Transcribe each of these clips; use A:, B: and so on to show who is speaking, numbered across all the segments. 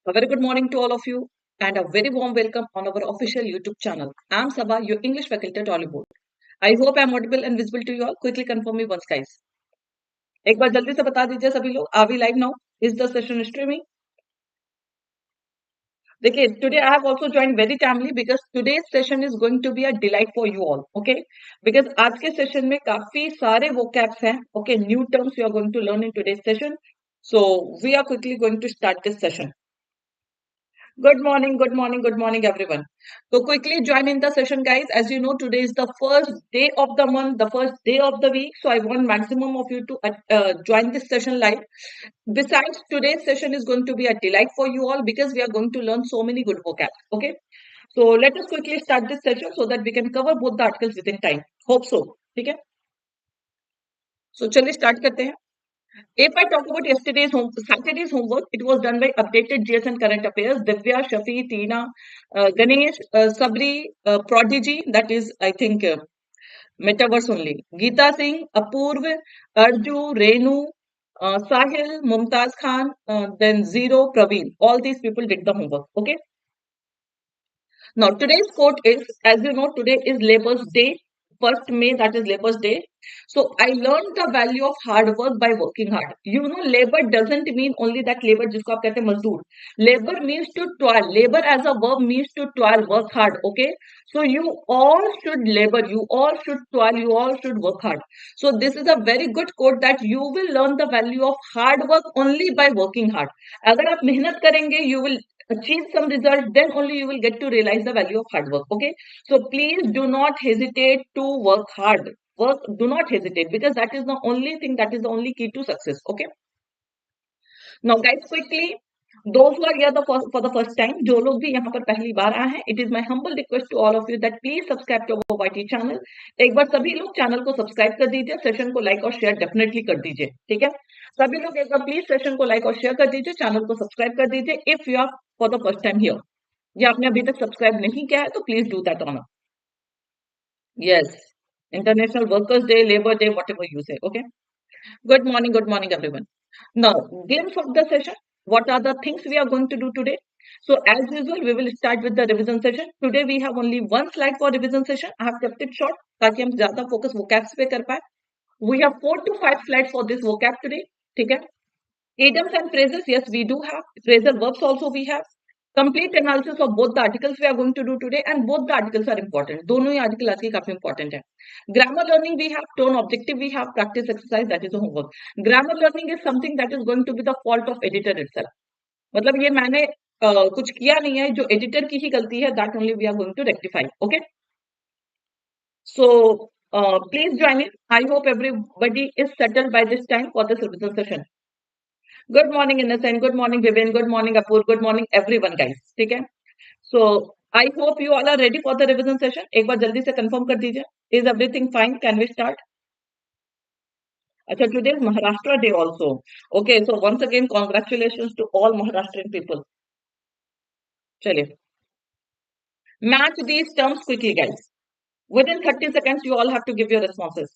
A: A very good morning to all of you and a very warm welcome on our official YouTube channel. I'm Saba, your English faculty at Oliveboard. I hope I'm audible and visible to you all. Quickly confirm me once, guys. एक बार जल्दी से बता दीजिए सभी लोग. Are we live now? Is the session streaming? देखिए, today I have also joined very timely because today's session is going to be a delight for you all. Okay? Because आज के session में काफी सारे vocabs हैं. Okay, new terms you are going to learn in today's session. So we are quickly going to start this session. Good morning, good morning, good morning, everyone. So quickly join in the session, guys. As you know, today is the first day of the month, the first day of the week. So I want maximum of you to join this session live. Besides, today's session is going to be a delight for you all because we are going to learn so many good vocab. Okay. So let us quickly start this session so that we can cover both the articles within time. Hope so. Okay. So चलिए start करते हैं. If I talk about Saturday's homework, it was done by updated GS and current affairs. Divya, Shafi, Tina, Ganesh, Sabri, Prodigy, that is, I think, metaverse only. Geeta Singh, Apurv, Arju, Renu, Sahil, Mumtaz Khan, then Zero, Praveen. All these people did the homework. Okay. Now, today's quote is, as you know, today is Labor's Day. 1st May, that is Labor's Day. So I learned the value of hard work by working hard. You know, labor doesn't mean only that labor जिसको आप कहते हैं मजदूर. Labor means to toil. Labor as a verb means to toil, work hard. Okay. So you all should labor. You all should toil. You all should work hard. So this is a very good quote that you will learn the value of hard work only by working hard. अगर आप मेहनत करेंगे, you will achieve some result, then only you will get to realize the value of hard work. Okay. So please do not hesitate to work hard. Do not hesitate because that is the only thing, that is the only key to success. Okay. Now guys, quickly, those who are here for the first time, जो लोग भी यहाँ पर पहली बार आए हैं, it is my humble request to all of you that please subscribe to our YT channel. एक बार सभी लोग चैनल को सब्सक्राइब कर दीजिए, सेशन को लाइक और शेयर डेफिनेटली कर दीजिए. ठीक है, सभी लोग एक बार प्लीज सेशन को लाइक और शेयर कर दीजिए, चैनल को सब्सक्राइब कर दीजिए. If you are for the first time here, या आपने अभी तक सब्सक्राइब नहीं किया है तो please do that on. Yes, International Workers' Day, Labor Day, whatever you say. Okay. Good morning, everyone. Now, glimpse of the session. What are the things we are going to do today? So, as usual, we will start with the revision session. Today, we have only one slide for revision session. I have kept it short ताकि हम ज़्यादा focus vocabs पे कर पाए. We have 4 to 5 slides for this vocab today. ठीक है? Idioms and phrases, yes, we do have. Phrasal verbs also we have. Complete analysis of both the articles we are going to do today, and both the articles are important. दोनों ही article आज के काफी important है. Grammar learning we have, tone objective we have, practice exercise, that is a homework. Grammar learning is something that is going to be the fault of editor itself. मतलब ये मैंने कुछ किया नहीं है, जो editor की ही गलती है, that only we are going to rectify. Okay. So please join in. I hope everybody is settled by this time for this revision session. Good morning, Innocent. Good morning, Vivian. Good morning, Apur. Good morning, everyone, guys. ठीक है? So I hope you all are ready for the revision session. एक बार जल्दी से confirm कर दीजिए. Is everything fine? Can we start? अच्छा, today is Maharashtra Day also. Okay, so once again, congratulations to all Maharashtrian people. चलिए. Match these terms quickly, guys. Within 30 seconds, you all have to give your responses.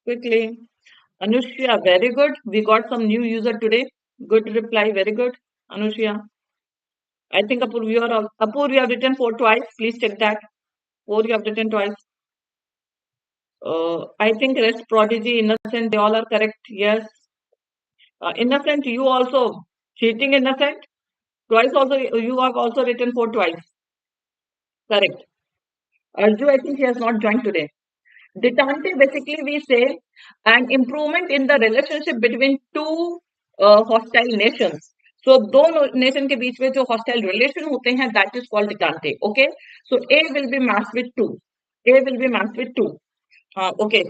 A: Quickly. Anushya, very good. We got some new user today. Good reply, very good. Anushya. I think Apur, you have written 4 twice. Please check that. 4 you have written twice. I think rest Prodigy, Innocent, they all are correct. Yes. Innocent, you also cheating, Innocent. Twice also, you have also written 4 twice. Correct. Arju, I think he has not joined today. Detente, basically we say an improvement in the relationship between two hostile nations. So दो nation के बीच में जो hostile relation होते हैं, that is called detente. Okay. So A will be matched with 2. A will be matched with 2. Okay.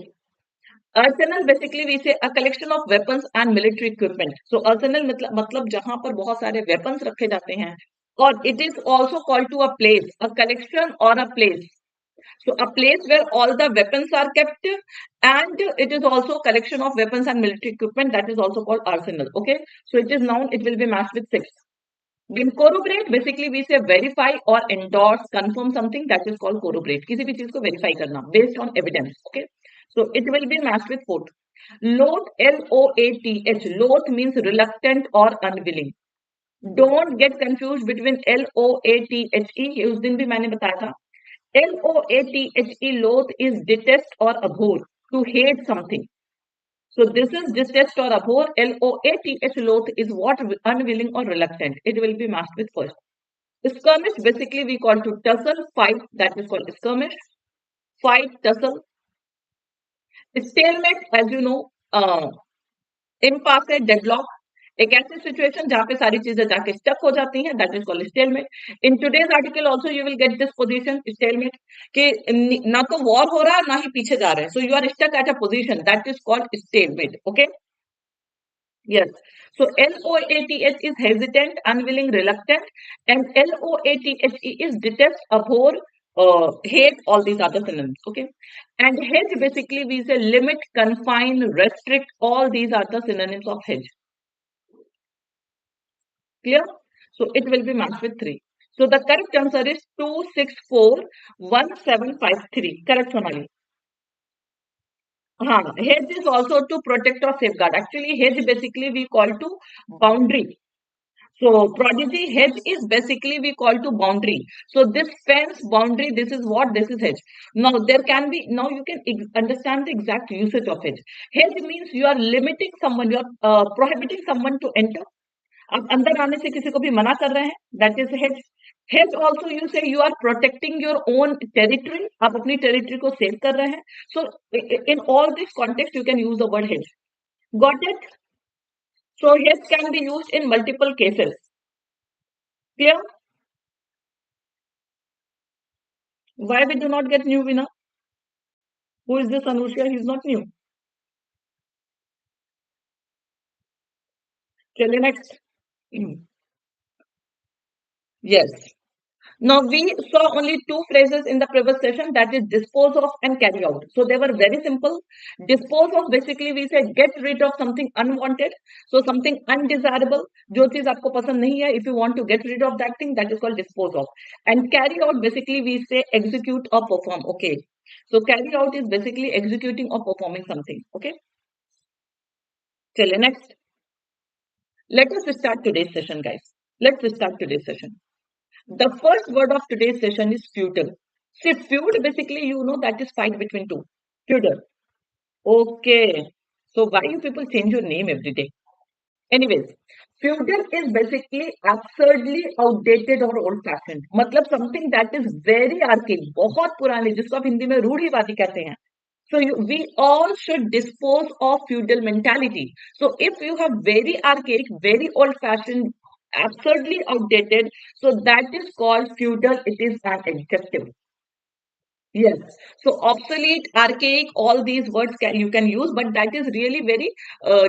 A: Arsenal, basically we say a collection of weapons and military equipment. So arsenal मतलब जहां पर बहुत सारे weapons रखे जाते हैं, और it is also called to a place, a collection or a place. So a place where all the weapons are kept, and it is also a collection of weapons and military equipment, that is also called arsenal. Okay, so it is noun, it will be matched with 6. Then corroborate, basically we say verify or endorse, confirm something, that is called corroborate. किसी भी चीज को verify करना based on evidence. Okay, so it will be matched with 4. Loath, L-O-A-T-H. Loath means reluctant or unwilling. Don't get confused between L-O-A-T-H-E. ये उस दिन भी मैंने बताया था. L-O-A-T-H-E, loath is detest or abhor, to hate something. So this is detest or abhor. L-O-A-T-H, loath is what? Unwilling or reluctant. It will be matched with first. Skirmish, basically we call to tussle, fight, that is called skirmish. Fight, tussle. Stalemate, as you know, impasse है, deadlock. एक ऐसी situation जहां पे सारी चीजें जाके stuck हो जाती हैं, that is called stalemate. In today's article also you will get this position stalemate, कि ना तो वॉर हो रहा है ना ही पीछे जा रहे हैं, so you are stuck at a position, that is called stalemate. Okay, yes. So LOATH is hesitant, unwilling, reluctant, and LOATHE is detest, abhor, hate, all these other synonyms. Okay, and hedge, basically we say limit, confine, restrict, all these are the synonyms of hedge. Clear? So it will be matched with 3. So the correct answer is 2641753. Correct, Sonali. Hedge is also to protect or safeguard. Actually, hedge basically we call to boundary. So prodigy, hedge is basically we call to boundary. So this fence boundary, this is what? This is hedge. Now there can be, now you can understand the exact usage of hedge. Hedge means you are limiting someone, you are prohibiting someone to enter. आप अंदर आने से किसी को भी मना कर रहे हैं, that is hedge. Hedge also you say you are protecting your own territory, आप अपनी टेरिटरी को सेव कर रहे हैं. So in all this context you can use the word hedge. Got it? So hedge can be used in multiple cases. Clear? Why we do not get new winner? Who is this Anushka? He is not new. चलिए next. Yes. Now we saw only 2 phrases in the previous session, that is dispose of and carry out. So they were very simple. Dispose of, basically we say get rid of something unwanted, so something undesirable. जो चीज आपको पसंद नहीं है, if you want to get rid of that thing, that is called dispose of. And carry out, basically we say execute or perform. Okay, so carry out is basically executing or performing something. Okay, चलिए next. Let us start today's session, guys. Let's start today's session. The first word of today's session is feudal. See, feud, basically you know that is fight between two. Feudal. Okay. So why you people change your name every day? Anyways, feudal is basically absurdly outdated or old fashioned. मतलब something that is very archaic, बहुत पुरानी, जिसको आप हिंदी में रूढ़िवादी कहते हैं. So we all should dispose of feudal mentality. So if you have very archaic, very old fashioned, absurdly outdated, so that is called feudal. It is an adjective. Yes. So obsolete, archaic, all these words you can use, but that is really very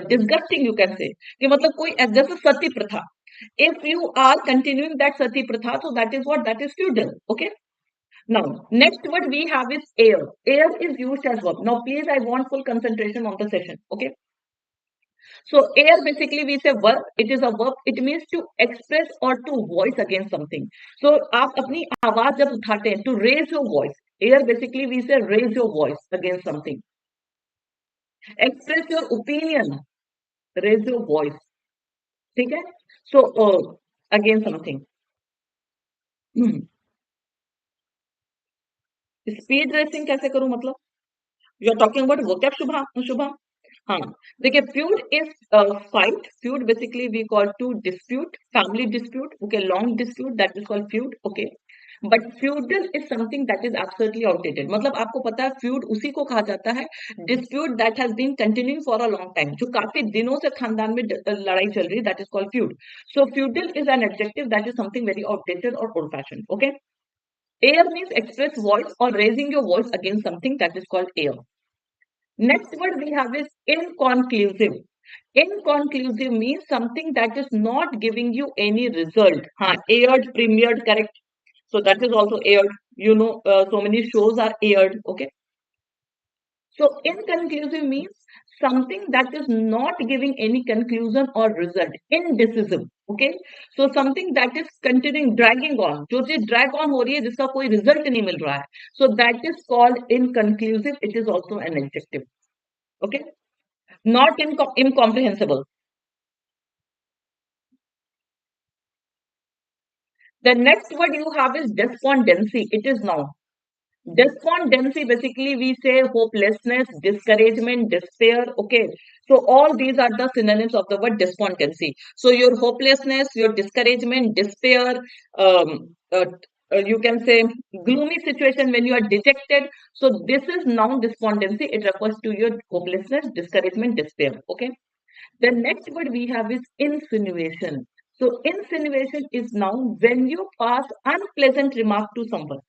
A: disgusting, you can say. कि मतलब कोई जैसे सती प्रथा, if you are continuing that sati pratha, so that is what? That is feudal. Okay. Now, next word we have is air. Air is used as verb. Now, please, I want full concentration on the session. Okay. So air, basically we say verb. It is a verb. It means to express or to voice against something. So आप अपनी आवाज जब उठाते हैं, to raise your voice. Air, basically we say raise your voice against something. Express your opinion. Raise your voice. ठीक है? So against something. Speed racing कैसे करूं? मतलब you are talking about vocab, Shubham. हाँ, देखिए, feud is fight. Feud basically we call to dispute, family dispute. Okay, long dispute, that is called feud. Okay, but feudal is something that is absolutely outdated. मतलब आपको पता है feud उसी को कहा जाता है dispute that has been continuing for a long time, जो काफी दिनों से खानदान में लड़ाई चल रही है, that is called feud. So feudal is an adjective that is something very outdated or old fashioned. Okay, air means express voice or raising your voice against something, that is called air. Next word we have is inconclusive. Inconclusive means something that is not giving you any result. Aired, premiered, correct. So that is also aired. So many shows are aired. Okay. So inconclusive means something that is not giving any conclusion or result. Indecisive. Okay. So something that is continuing, dragging on. जो चीज drag on हो रही है जिसका कोई result नहीं मिल रहा है. So that is called inconclusive. It is also an adjective. Okay. Not incomprehensible. The next word you have is despondency. It is noun. Despondency, basically we say hopelessness, discouragement, despair. Okay. So all these are the synonyms of the word despondency. So your hopelessness, your discouragement, despair, you can say gloomy situation when you are dejected. So this is noun despondency. It refers to your hopelessness, discouragement, despair. Okay. The next word we have is insinuation. So insinuation is now when you pass unpleasant remark to someone.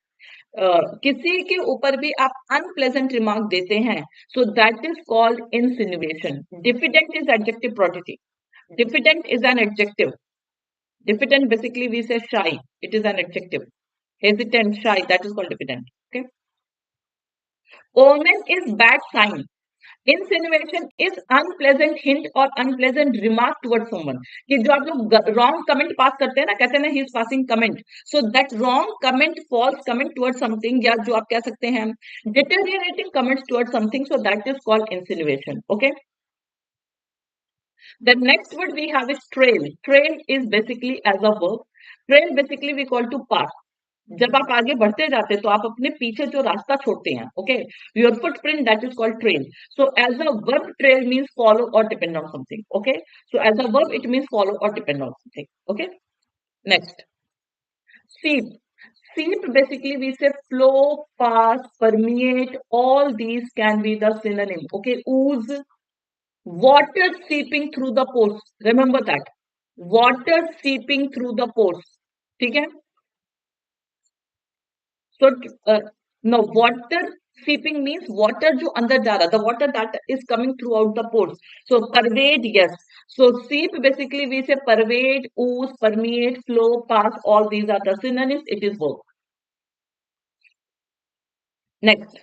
A: किसी के ऊपर भी आप unpleasant remark देते हैं, so that is called insinuation. Diffident is adjective probity. Diffident is an adjective. Diffident basically we say shy. It is an adjective. Hesitant, shy, that is called diffident. Okay. Omen is bad sign. Insinuation is unpleasant hint और unpleasant remark toward someone. कि जो आप लोग wrong comment pass करते हैं ना, कहते हैं ना he is passing comment. So that wrong comment, false comment toward something, या जो आप कह सकते हैं deteriorating comments toward something, so that is called insinuation. Okay. The next word we have is trail. Trail is basically as a verb. Trail basically we call to pass. जब आप आगे बढ़ते जाते हैं तो आप अपने पीछे जो रास्ता छोड़ते हैं. Okay. Your footprint, that is called trail. So as a verb trail means follow और depend on something. Okay. So as a verb it means follow और depend on something. Okay. Next, seep. Seep basically we say flow, pass, permeate. All these can be the synonym. Okay. Ooze, water seeping through the pores. Remember that. Water seeping through the pores. ठीक है. So no, water seeping means water जो अंदर जा रहा, the water that is coming throughout the pores. So pervade, yes. So seep basically we say pervade, ooze, permeate, flow, pass. All these are the synonyms. It is verb. Next,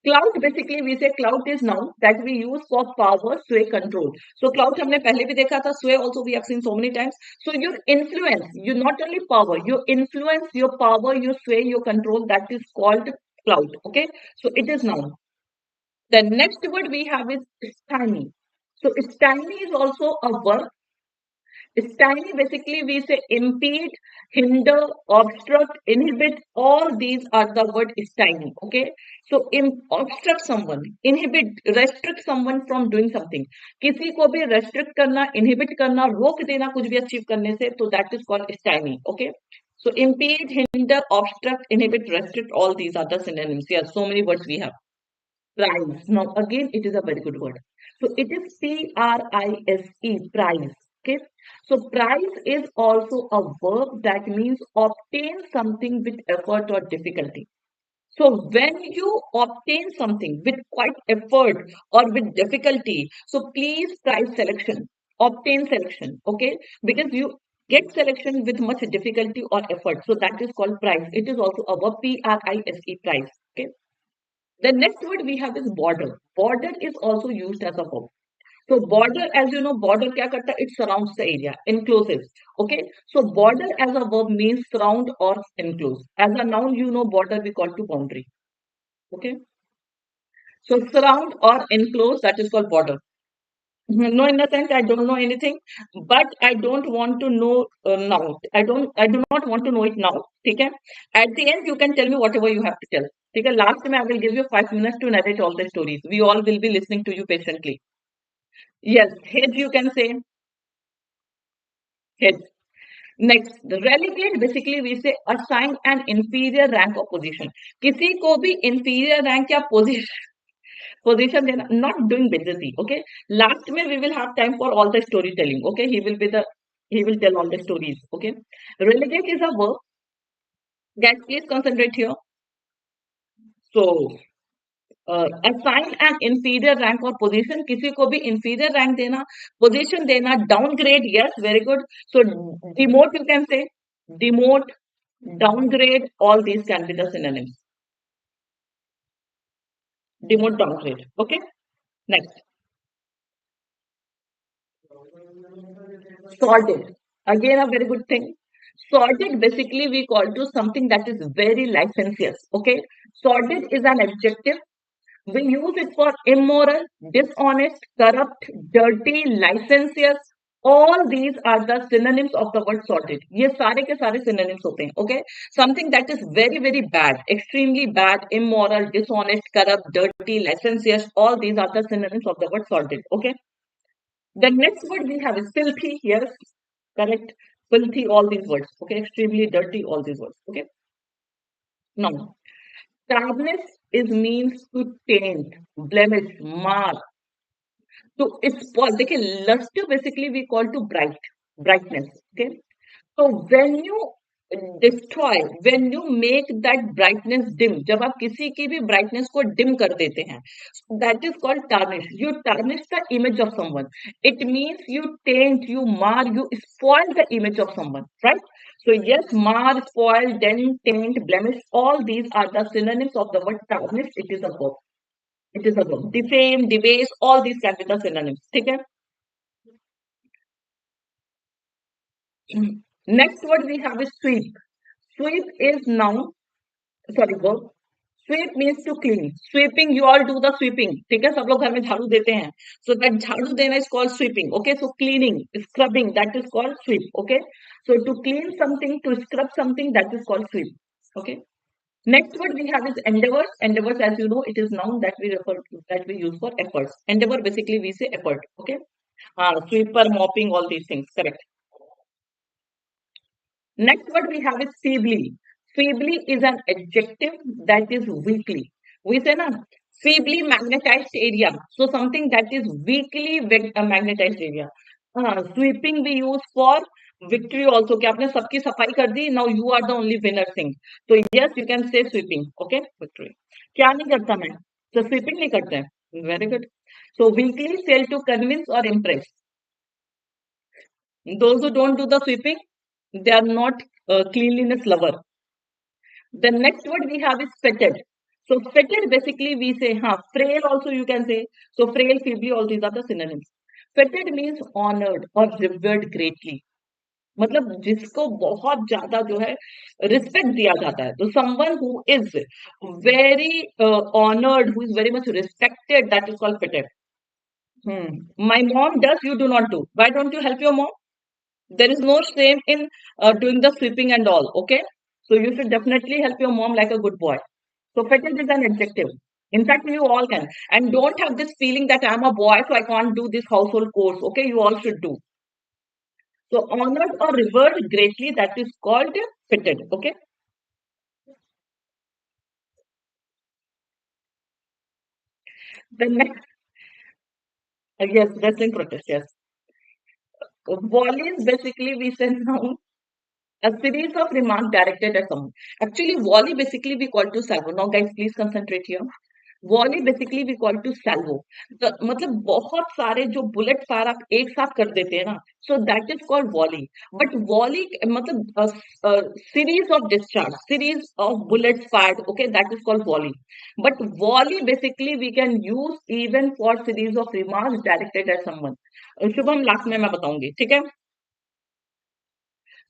A: cloud basically we say cloud is noun that we use for power, sway, control. So cloud हमने पहले भी देखा था. Sway also we have seen so many times. So your influence, you not only power, your influence, your power, your sway, your control, that is called cloud. Okay. So it is noun. The next word we have is stymie. So stymie is also a verb. Stymie basically we say impede, hinder, obstruct, inhibit. All these are the word stymie. Okay. So obstruct someone, inhibit, restrict someone from doing something. किसी को भी restrict करना, inhibit करना, रोक देना कुछ भी achieve करने से, तो that is called stymie. Okay. So impede, hinder, obstruct, inhibit, restrict. All these are the synonyms. Yes, so many words we have. Prize. Now again, it is a very good word. So it is P-R-I-S-E, prize. Okay. So prize is also a verb that means obtain something with effort or difficulty. So when you obtain something with quite effort or with difficulty, so please prize selection, obtain selection. Okay. Because you get selection with much difficulty or effort. So that is called prize. It is also a verb, P-R-I-S-E, prize. Okay. The next word we have is border. Border is also used as a verb. So border, as you know, border क्या करता है? It surrounds the area, encloses. Okay. So border as a verb means surround or enclose. As a noun, you know, border we call to boundary. Okay. So surround or enclose, that is called border. No, in the sense I don't know anything, but I don't want to know now. I do not want to know it now. Okay. At the end, you can tell me whatever you have to tell. Okay. Last time I will give you 5 minutes to narrate all the stories. We all will be listening to you patiently. Yes, head you can say. Head. Next, relegate basically we say assign an inferior rank or position. किसी को भी inferior rank या position देना, not doing बेइज्जती. Okay. Last में we will have time for all the storytelling. Okay. He will tell all the stories. Okay. Relegate is a verb. Guys, please concentrate here. So assign an inferior rank or position. किसी को भी inferior rank देना, position देना, downgrade. Yes, very good. So demote you can say. Demote, downgrade, all these can be the synonyms. Demote, downgrade. Okay. Next, sordid. Again, a very good thing. Sordid basically we call to something that is very licentious. Okay. Sordid is an adjective. We use it for immoral, dishonest, corrupt, dirty, licentious. All these are the synonyms of the word sordid. ये सारे के सारे synonyms होते हैं. Okay. Something that is very, very bad, extremely bad, immoral, dishonest, corrupt, dirty, licentious. All these are the synonyms of the word sordid. Okay. The next word we have is filthy. Yes, correct. Filthy, all these words. Okay, extremely dirty, all these words. Okay. Now, tarnish is means to taint, blemish, mar, to spoil. देखिए, luster basically we call to brightness. Okay. So when you destroy, when you make that brightness dim, जब आप किसी की भी brightness को dim कर देते हैं, that is called tarnish. You tarnish the image of someone. It means you taint, you mar, you spoil the image of someone, right? So yes, mar, spoil, dent, taint, blemish, all these are the synonyms of the word tarnish. It is a verb. It is a verb. Defame, debase, all these can be the synonyms. ठीक है? Next word we have is sweep. Sweep is noun. Sorry, verb. Sweep means to clean. Sweeping, you all do the sweeping. ठीक है, सब लोग घर में झाड़ू देते हैं. So that झाड़ू देना is called sweeping. Okay, so cleaning, scrubbing, that is called sweep. Okay, so to clean something, to scrub something, that is called sweep. Okay. Next word we have is endeavors. Endeavors, as you know, it is noun that we refer to, that we use for efforts. Endeavor basically we say effort. Okay. Sweeper, mopping, all these things. Correct. Next word we have is feebly. Feebly is an adjective that is weakly. We say na, feebly magnetized area. So something that is weakly magnetized area. Sweeping we use for victory also. कि आपने सबकी सफाई कर दी. Now you are the only winner thing. So yes, you can say sweeping. Okay, victory. क्या नहीं करता मैं? So sweeping नहीं करते हैं. Very good. So weakly fail to convince or impress. Those who don't do the sweeping, they are not cleanliness lover. The next word we have is fetid. So fetid basically we say, frail also you can say. So frail, feebly, all these are the synonyms. Fetid means honored or revered greatly. मतलब जिसको बहुत ज्यादा जो है respect दिया जाता है. तो someone who is very honored, who is very much respected, that is called fetid. My mom does, you do not do. Why don't you help your mom? There is no shame in doing the sweeping and all. Okay, so you should definitely help your mom like a good boy. So fetid is an adjective. In fact, you all can. And don't have this feeling that I'm a boy, so I can't do this household chores. Okay, you all should do. So honored or revered greatly, that is called fitted. Okay. The next, yes, wrestling protest. Yes. Volley is basically we say now a series of remarks directed at someone. Actually, volley basically we call to salvo. Now, guys, please concentrate here. Volley basically we call to salvo. मतलब बहुत सारे जो bullet fire आप एक साथ कर देते हैं ना, so that is called volley. But volley मतलब series of discharge, series of bullets fired. Okay, that is called volley. But volley basically we can use even for series of remarks directed at someone. Shubham last में मैं बताऊंगी, ठीक है.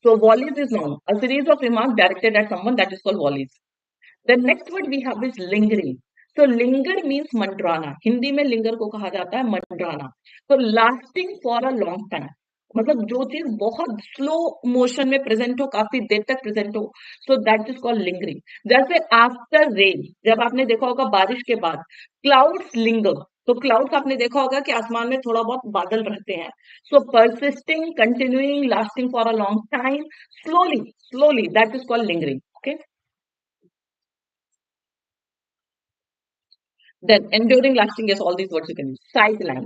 A: So volleys is noun. A series of remarks directed at someone, that is called volleys. The next word we have is lingering. So linger means मंडराना. Hindi में linger को कहा जाता है मंडराना. So lasting for a long time. मतलब जो चीज बहुत slow motion में प्रेजेंट हो, काफी देर तक प्रेजेंट हो, सो दैट इज कॉल्ड लिंगरिंग. जैसे आफ्टर रेन, जब आपने देखा होगा बारिश के बाद क्लाउड्स लिंगर. तो क्लाउड्स आपने देखा होगा कि आसमान में थोड़ा बहुत बादल रहते हैं. So persisting, continuing, lasting for a long time, slowly slowly, that is called lingering. Okay. Then enduring, lasting, yes, all these words you can use. Sideline.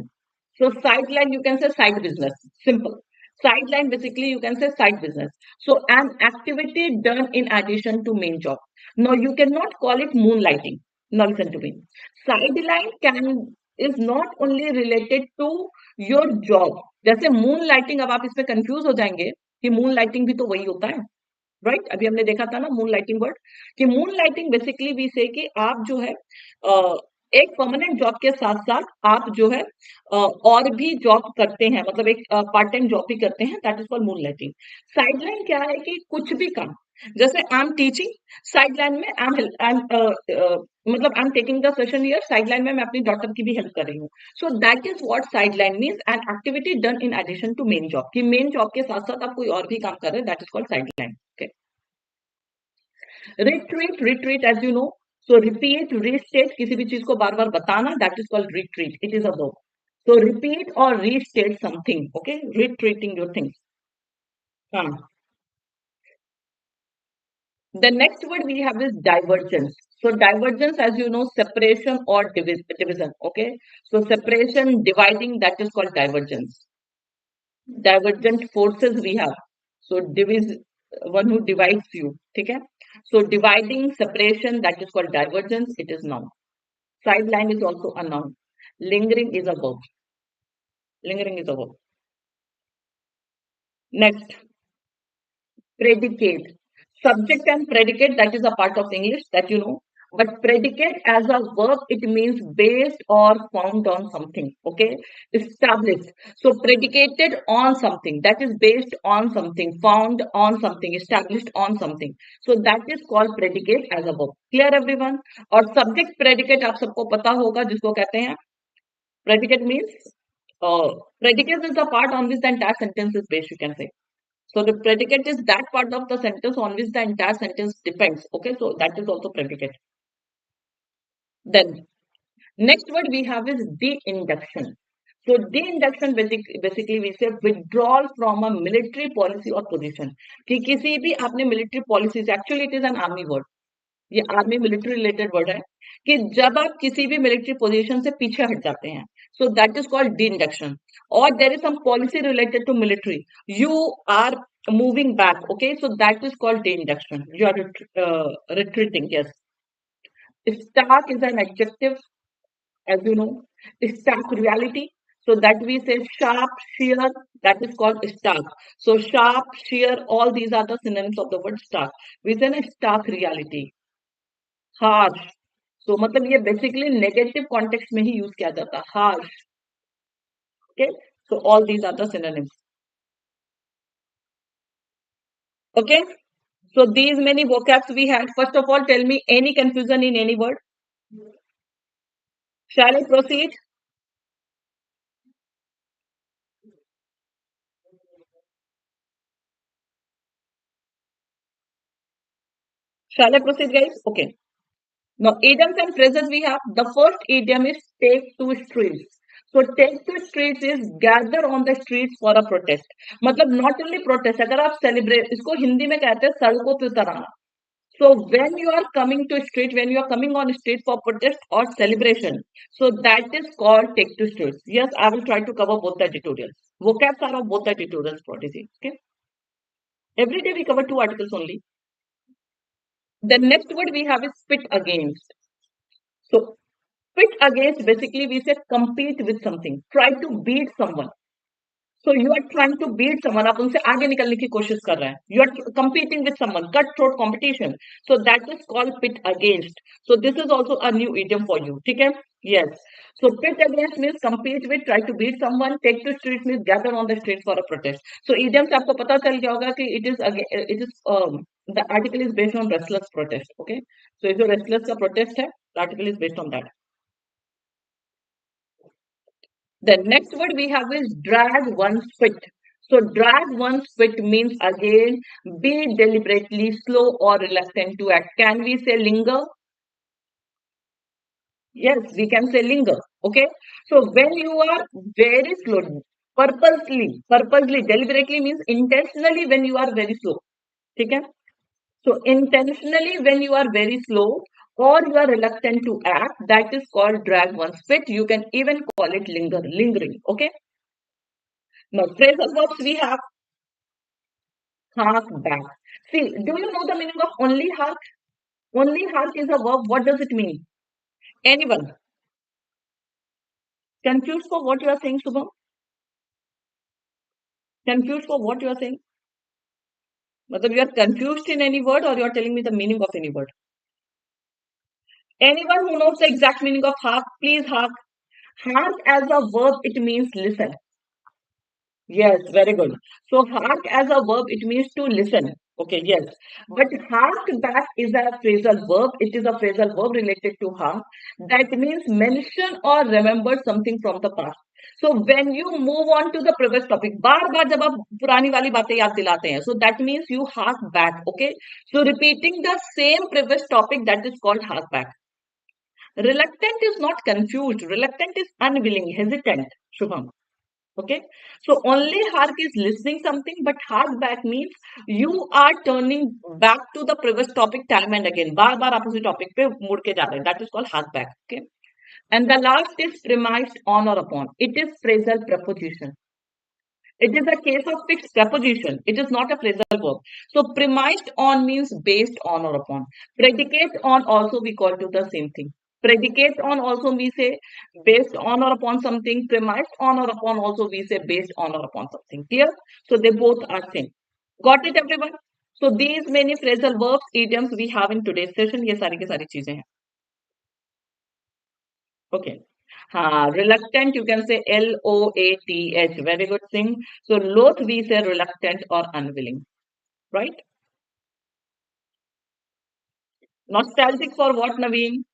A: So sideline, you can say side business. Simple. Sideline, basically, you can say side business. So an activity done in addition to main job. Now you cannot call it moonlighting. Now listen to me. Sideline is not only related to your job. जैसे moonlighting, अब आप इसमें confuse हो जाएंगे कि moonlighting भी तो वही होता है. राइट? अभी हमने देखा था ना मून लाइटिंग वर्ड, कि मून लाइटिंग बेसिकली वी से कि आप जो है एक परमानेंट जॉब के साथ साथ आप जो है और भी जॉब करते हैं, मतलब एक पार्ट टाइम जॉब भी करते हैं, that is called moon lighting. Sideline क्या है कि कुछ भी काम, जैसे आई एम टीचिंग, साइडलाइन में आई एम मतलब I am taking the session here, sideline में मैं अपनी डॉटर की भी हेल्प कर रही हूँ। So that is what sideline means, an activity done in addition to main job, कि मेन जॉब के साथ साथ आप कोई और भी काम कर रहे हैं, that is called sideline. Retreat, retreat as you know, so repeat, restate, किसी भी चीज को बार बार बताना, that is called retreat, it is a verb. So repeat और restate something, okay, retreating your things. हाँ, the next word we have is divergence. So divergence, as you know, separation or division, okay, so separation, dividing, that is called divergence. Divergent forces we have, so divise, one who divides you, okay, so dividing, separation, that is called divergence, it is noun. Sideline is also a noun. Lingering is a verb. Lingering is a verb. Next, predicate. Subject and predicate, that is a part of English that you know. But predicate as a verb, it means based or found on something. Okay. Established. So predicated on something. That is based on something, found on something, established on something. So that is called predicate as a verb. Clear everyone? और subject predicate आप सबको पता होगा जिसको कहते हैं predicate means predicate is the part on which the entire sentence is based, you can say. So the predicate is that part of the sentence on which the entire sentence depends. Okay, so that is also predicate. Then next word we have is de-induction. So de-induction basically we say withdrawal from a military policy or position. कि किसी भी आपने military policies, actually it is an army word. ये army military related word है कि जब आप किसी भी मिलिट्री पोजीशन से पीछे हट जाते हैं, so that is called de induction. और there is some policy related to military, you are moving back, okay, so that is called de induction, you are retreating, yes. Stark is an adjective, as you know. Stark reality, so that we say sharp, sheer, that is called stark. So sharp, sheer, all these are the synonyms of the word stark. We say a stark reality. Harsh, so मतलब ये basically negative context में ही use किया जाता है, harsh, okay, so all these are the synonyms, okay, so these many vocabs we had. First of all, tell me any confusion in any word. Shall I proceed? Shall I proceed, guys? Okay. Now, idioms and phrases we have. The first idiom is take to streets. So take to streets is gather on the streets for a protest. मतलब not only protest, अगर आप celebrate, इसको हिंदी में कहते हैं सड़कों पे उतर आना. So when you are coming to street, when you are coming on street for protest or celebration, so that is called take to streets. Yes, I will try to cover both the tutorials. Vocabs are of both the tutorials, Prodigy. Okay. Every day we cover two articles only. The next word we have is pit against. So pit against basically we say compete with something, try to beat someone. So you are trying to beat someone, आप उनसे आगे निकलने की कोशिश कर रहे हैं. You are competing with someone, cutthroat competition. So that is called pit against. So this is also a new idiom for you. ठीक है? Yes. So pit against means compete with, try to beat someone. Take to streets means gather on the streets for a protest. So idiom से आपको पता चल गया होगा कि it is the article is based on restless protest. Okay. So जो restless का protest है, the article is based on that. The next word we have is drag one's feet. So drag one's feet means again be deliberately slow or reluctant to act. Can we say linger? Yes, we can say linger. Okay. So when you are very slow, purposely, deliberately means intentionally when you are very slow. Okay. So intentionally when you are very slow or you are reluctant to act, that is called drag one's feet. You can even call it lingering. Okay. Now, phrasal verbs we have hark back. See, do you know the meaning of only hark? Only hark is a verb. What does it mean? Anyone confused for what you are saying, Subham? Confused for what you are saying? मतलब you are confused in any word or you are telling me the meaning of any word? Anyone who knows the exact meaning of hark, please hark. Hark as a verb, it means listen. Yes, very good. So hark as a verb, it means to listen. Okay, yes. But hark back is a phrasal verb. It is a phrasal verb related to hark. That means mention or remember something from the past. So when you move on to the previous topic, बार बार जब आप पुरानी वाली बातें याद दिलाते हैं, so that means you hark back. Okay, so repeating the same previous topic, that is called hark back. Reluctant is not confused. Reluctant is unwilling, hesitant. Shubham. Okay, so only hark is listening something, but hark back means you are turning back to the previous topic time and again. बार बार आप उसी topic पे मुड़ के जा रहे हैं. That is called hark back. Okay, and the last is premised on or upon. It is phrasal preposition. It is a case of fixed preposition. It is not a phrasal verb. So premised on means based on or upon. Predicate on also we call to the same thing. Predicate on also we say based on or upon something. Premised on or upon also we say based on or upon something. Clear? So they both are same. Got it everyone? So these many phrasal verbs, idioms we have in today's session. ये सारी की सारी चीजें हैं. Okay. Reluctant, you can say Loath. Very good thing. So loath, we say reluctant or unwilling, right? Nostalgic for what, Naveen?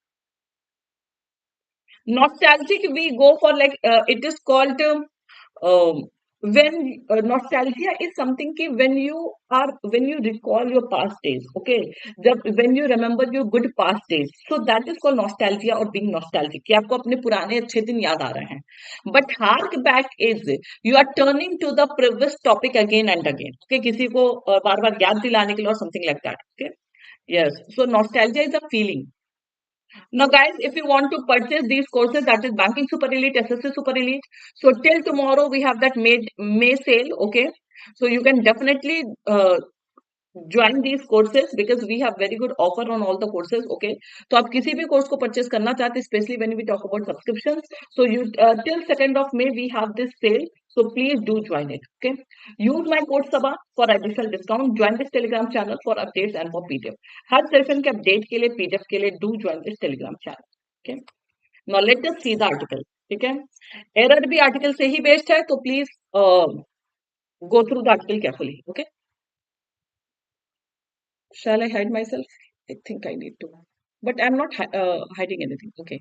A: Nostalgic, we go for like, it is called, when nostalgia is something ki when you recall your past days, okay? When you remember your good past days, so that is called nostalgia or being nostalgic. कि आपको अपने पुराने अच्छे दिन याद आ रहे हैं. But hark back is you are turning to the previous topic again and again. Okay, किसी को बार बार याद दिलाने के लिए or something like that. Okay, yes. So nostalgia is a feeling. Now, guys, if you want to purchase these courses, that is Banking Super Elite, SSC Super Elite. So till tomorrow, we have that May sale. Okay, so you can definitely join these courses because we have very good offer on all the courses. Okay, तो आप किसी भी course को purchase करना चाहते हैं, especially when we talk about subscriptions. So you till 2nd of May we have this sale. So please do join it. Okay, use my code Saba for additional discount. Join this Telegram channel for updates and for PDF. Her session के update के लिए PDF के लिए do join this Telegram channel. Okay, now let us see the article. ठीक है, error भी article से ही based है, तो please go through the article carefully. Okay. Shall I hide myself? I think I need to. But I'm not hiding anything. Okay.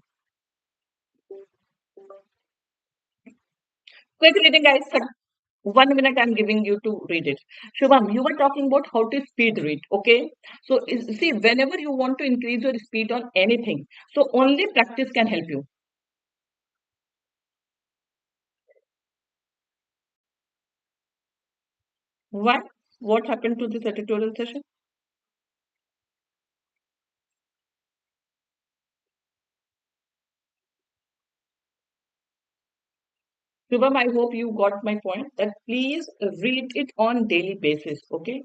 A: Quick reading, guys. 1 minute I'm giving you to read it. Shubham, you were talking about how to speed read. Okay. So, see, whenever you want to increase your speed on anything, so only practice can help you. Why? What happened to this editorial session? Shubham, I hope you got my point that please read it on daily basis. Okay.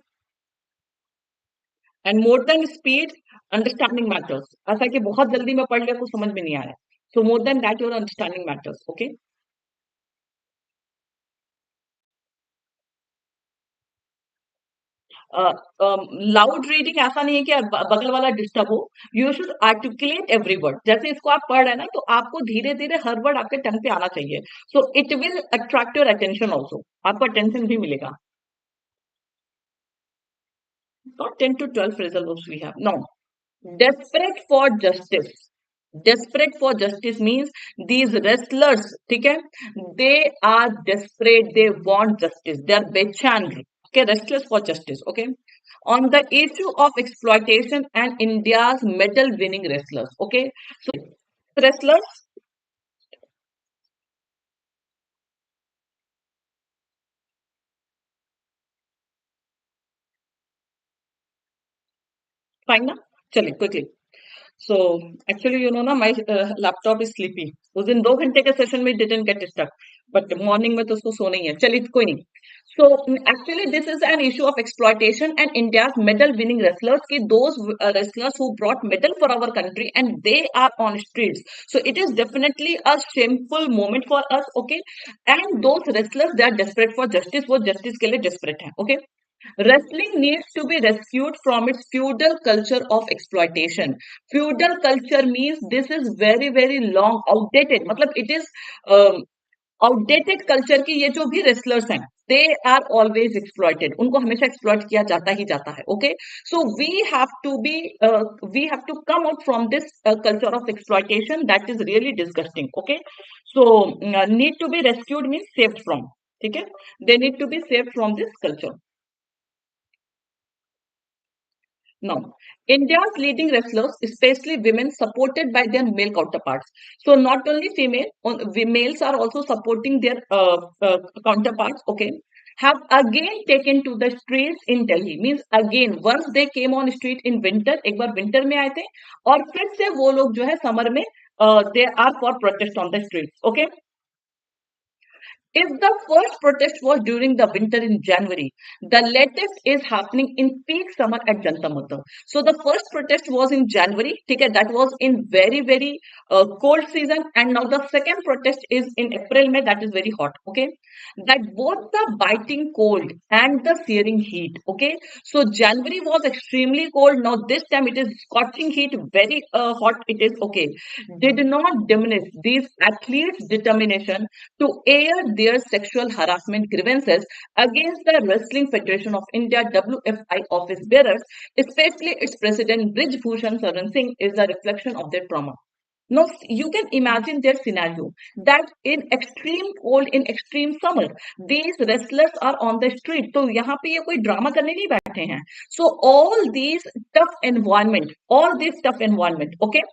A: And more than speed, understanding matters. ऐसा कि बहुत जल्दी में पढ़ लिया कुछ समझ में नहीं आया. So more than that, your understanding matters. Okay. Loud reading ऐसा नहीं है कि बगल वाला डिस्टर्ब हो. You should articulate every word. जैसे इसको आप पढ़ रहे हैं ना, तो आपको धीरे धीरे हर वर्ड आपके टंग पे आना चाहिए. So it will attract your attention also. आपको अटेंशन भी मिलेगा. Not 10 to 12 phrasal verbs we have. No. Desperate for justice. Desperate for justice means these wrestlers, ठीक है, they are desperate, they want justice, they are बेचैन. Okay, restless for justice. Okay, on the issue of exploitation and India's medal winning wrestlers. Okay, so wrestlers, fine ना. चलिए quickly. So actually, you know ना, my laptop is sleepy. उस दिन 2 घंटे के session में didn't get stuck, but morning में तो उसको सोना ही है. चलिए कोई नहीं. So actually, this is an issue of exploitation and India's medal-winning wrestlers. Ki those wrestlers who brought medal for our country and they are on streets. So it is definitely a shameful moment for us. Okay, and those wrestlers, they are desperate for justice. वो justice के लिए desperate हैं. Okay. Wrestling needs to be rescued from its feudal culture of exploitation. Feudal culture means this is very very long outdated, मतलब it is outdated culture की ये जो भी wrestlers हैं दे आर ऑलवेज एक्सप्लॉइटेड, उनको हमेशा exploit किया जाता ही जाता है. Okay, so we have to come out from this culture of exploitation that is really disgusting. Okay, so need to be rescued means saved from. ठीक है, they need to be saved from this culture. Now, India's leading wrestlers, especially women, supported by their male counterparts. So not only males are also supporting their counterparts. Okay, have again taken to the streets in Delhi. Means again, once they came on street in winter, एक बार winter में आए थे, और फिर से वो लोग जो है summer में they are for protest on the streets. Okay. If the first protest was during the winter in January, the latest is happening in peak summer at Janata Mantar. So the first protest was in January, okay, that was in very very cold season, and now the second protest is in April, May, that is very hot. Okay, that both the biting cold and the searing heat. Okay, so January was extremely cold. Now this time it is scorching heat, very hot. It is okay. Did not diminish these athletes' determination to air their sexual harassment grievances against the Wrestling Federation of India WFI office bearers, especially its president Brij Bhushan Saran Singh, is a reflection of their trauma. Now you can imagine their scenario that in extreme cold, in extreme summer, these wrestlers are on the street. तो यहाँ पे ये कोई drama करने नहीं बैठे हैं. So all these tough environment, okay.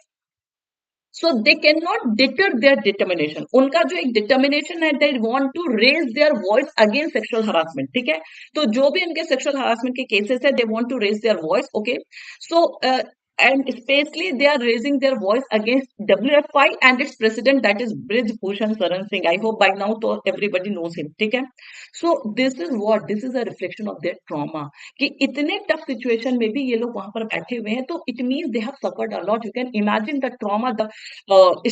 A: So they cannot deter their determination. उनका जो एक determination है, they want to raise their voice against sexual harassment. ठीक है, तो जो भी उनके sexual harassment के cases है, they want to raise their voice. Okay, so and especially they are raising their voice against WFI and its president, that is Brij Bhushan Saran Singh. I hope by now तो everybody knows him. ठीक है, so this is a reflection of their trauma कि इतने tough situation में भी ये लोग वहां पर बैठे हुए हैं, तो it means they have suffered a lot. You can imagine the trauma, the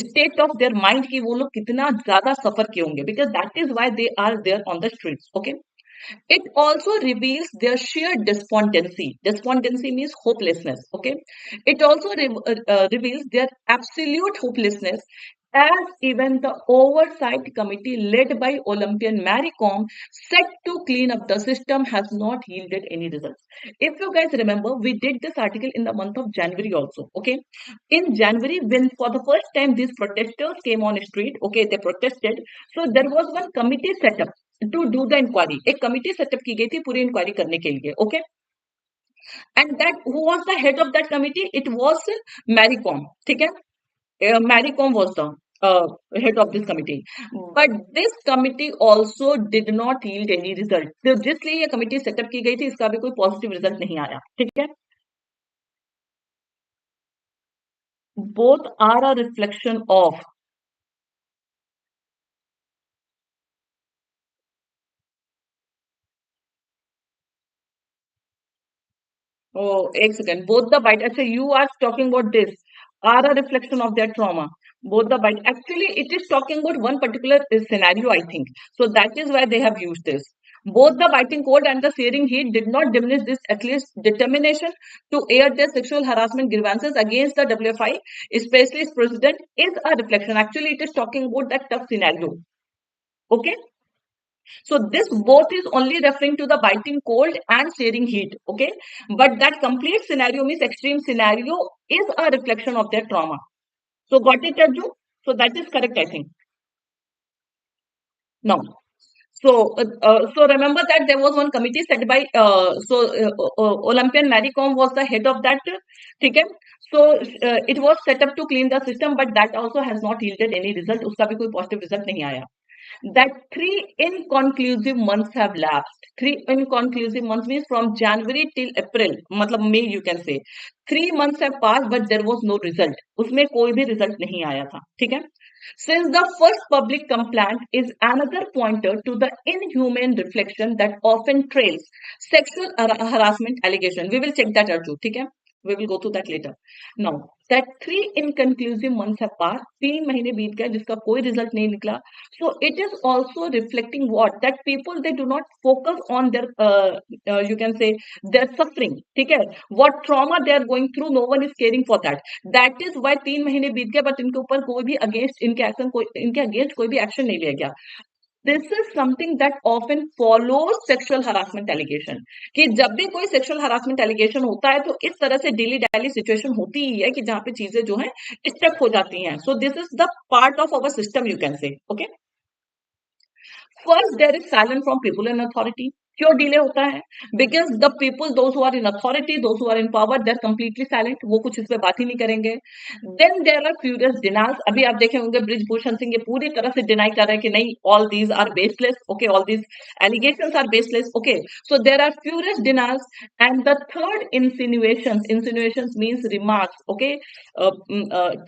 A: state of their mind कि वो लोग कितना ज्यादा suffer किए होंगे, because that is why they are there on the streets. Okay, it also reveals their sheer despondency. Despondency means hopelessness. Okay, it also reveals their absolute hopelessness, as even the oversight committee led by Olympian Mary Kom set to clean up the system has not yielded any results. If you guys remember, we did this article in the month of January also. Okay, in January, when for the first time these protesters came on the street, okay, they protested. So there was one committee set up to do the inquiry. एक committee setup की गई थी पूरी inquiry करने के लिए. Okay, and that who was the head of that committee? It was Mary Kom. ठीक है, Mary Kom was the head of this committee, but this committee also did not yield any result. तो जिसलिए ये committee setup की गई थी, इसका भी कोई पॉजिटिव रिजल्ट नहीं आया. ठीक है, both are a reflection of oh, एक second. Both the bite. अच्छा, you are talking about this are a reflection of their trauma. Both the bite. Actually, it is talking about one particular scenario, I think. So that is why they have used this. Both the biting cold and the searing heat did not diminish this athlete's determination to air their sexual harassment grievances against the WFI, especially its president, is a reflection. Actually, it is talking about that tough scenario. Okay. So this both is only referring to the biting cold and searing heat. Okay, but that complete scenario means extreme scenario is a reflection of their trauma. So got it, Arju? So that is correct, I think. Now, so remember that there was one committee set by Olympian Mary Kom was the head of that. Okay, so it was set up to clean the system, but that also has not yielded any result. उसका भी कोई positive result नहीं आया. That 3 inconclusive months have lapsed. 3 inconclusive months means from January till April, मतलब May you can say. 3 months have passed, but there was no result. उसमें कोई भी result नहीं आया था. ठीक है? Since the first public complaint is another pointer to the inhuman reflection that often trails sexual harassment allegation. We will check that out too. ठीक है? We will go through that later. Now that 3 inconclusive months have passed, 3 महीने बीत गए जिसका कोई result नहीं निकला. So it is also reflecting what, that people they do not focus on their you can say their suffering. ठीक है, what trauma they are going through, no one is caring for that. That is why 3 महीने बीत गए, but इनके ऊपर कोई भी against इनके अगेंस्ट कोई भी एक्शन नहीं लिया गया. This is something that often follows sexual harassment allegation, कि जब भी कोई सेक्सुअल हरासमेंट एलिगेशन होता है तो इस तरह से डेली डेली सिचुएशन होती ही है कि जहां पे चीजें जो है स्टक हो जाती हैं. So this is the part of our system, you can say. Okay, first there is silence from people in authority. क्यों डिले होता है? Because the people those who are in authority, those who are in power, they are completely silent. वो कुछ इस पे बात ही नहीं करेंगे. Then there are furious denials. अभी आप देखे होंगे ब्रिजभूषण सिंह ये पूरी तरह से डिनाई कर रहे हैं कि नहीं, all these are baseless. Okay, all these allegations are baseless. Okay, so there are furious denials. And the third insinuations, insinuations means remarks. Okay,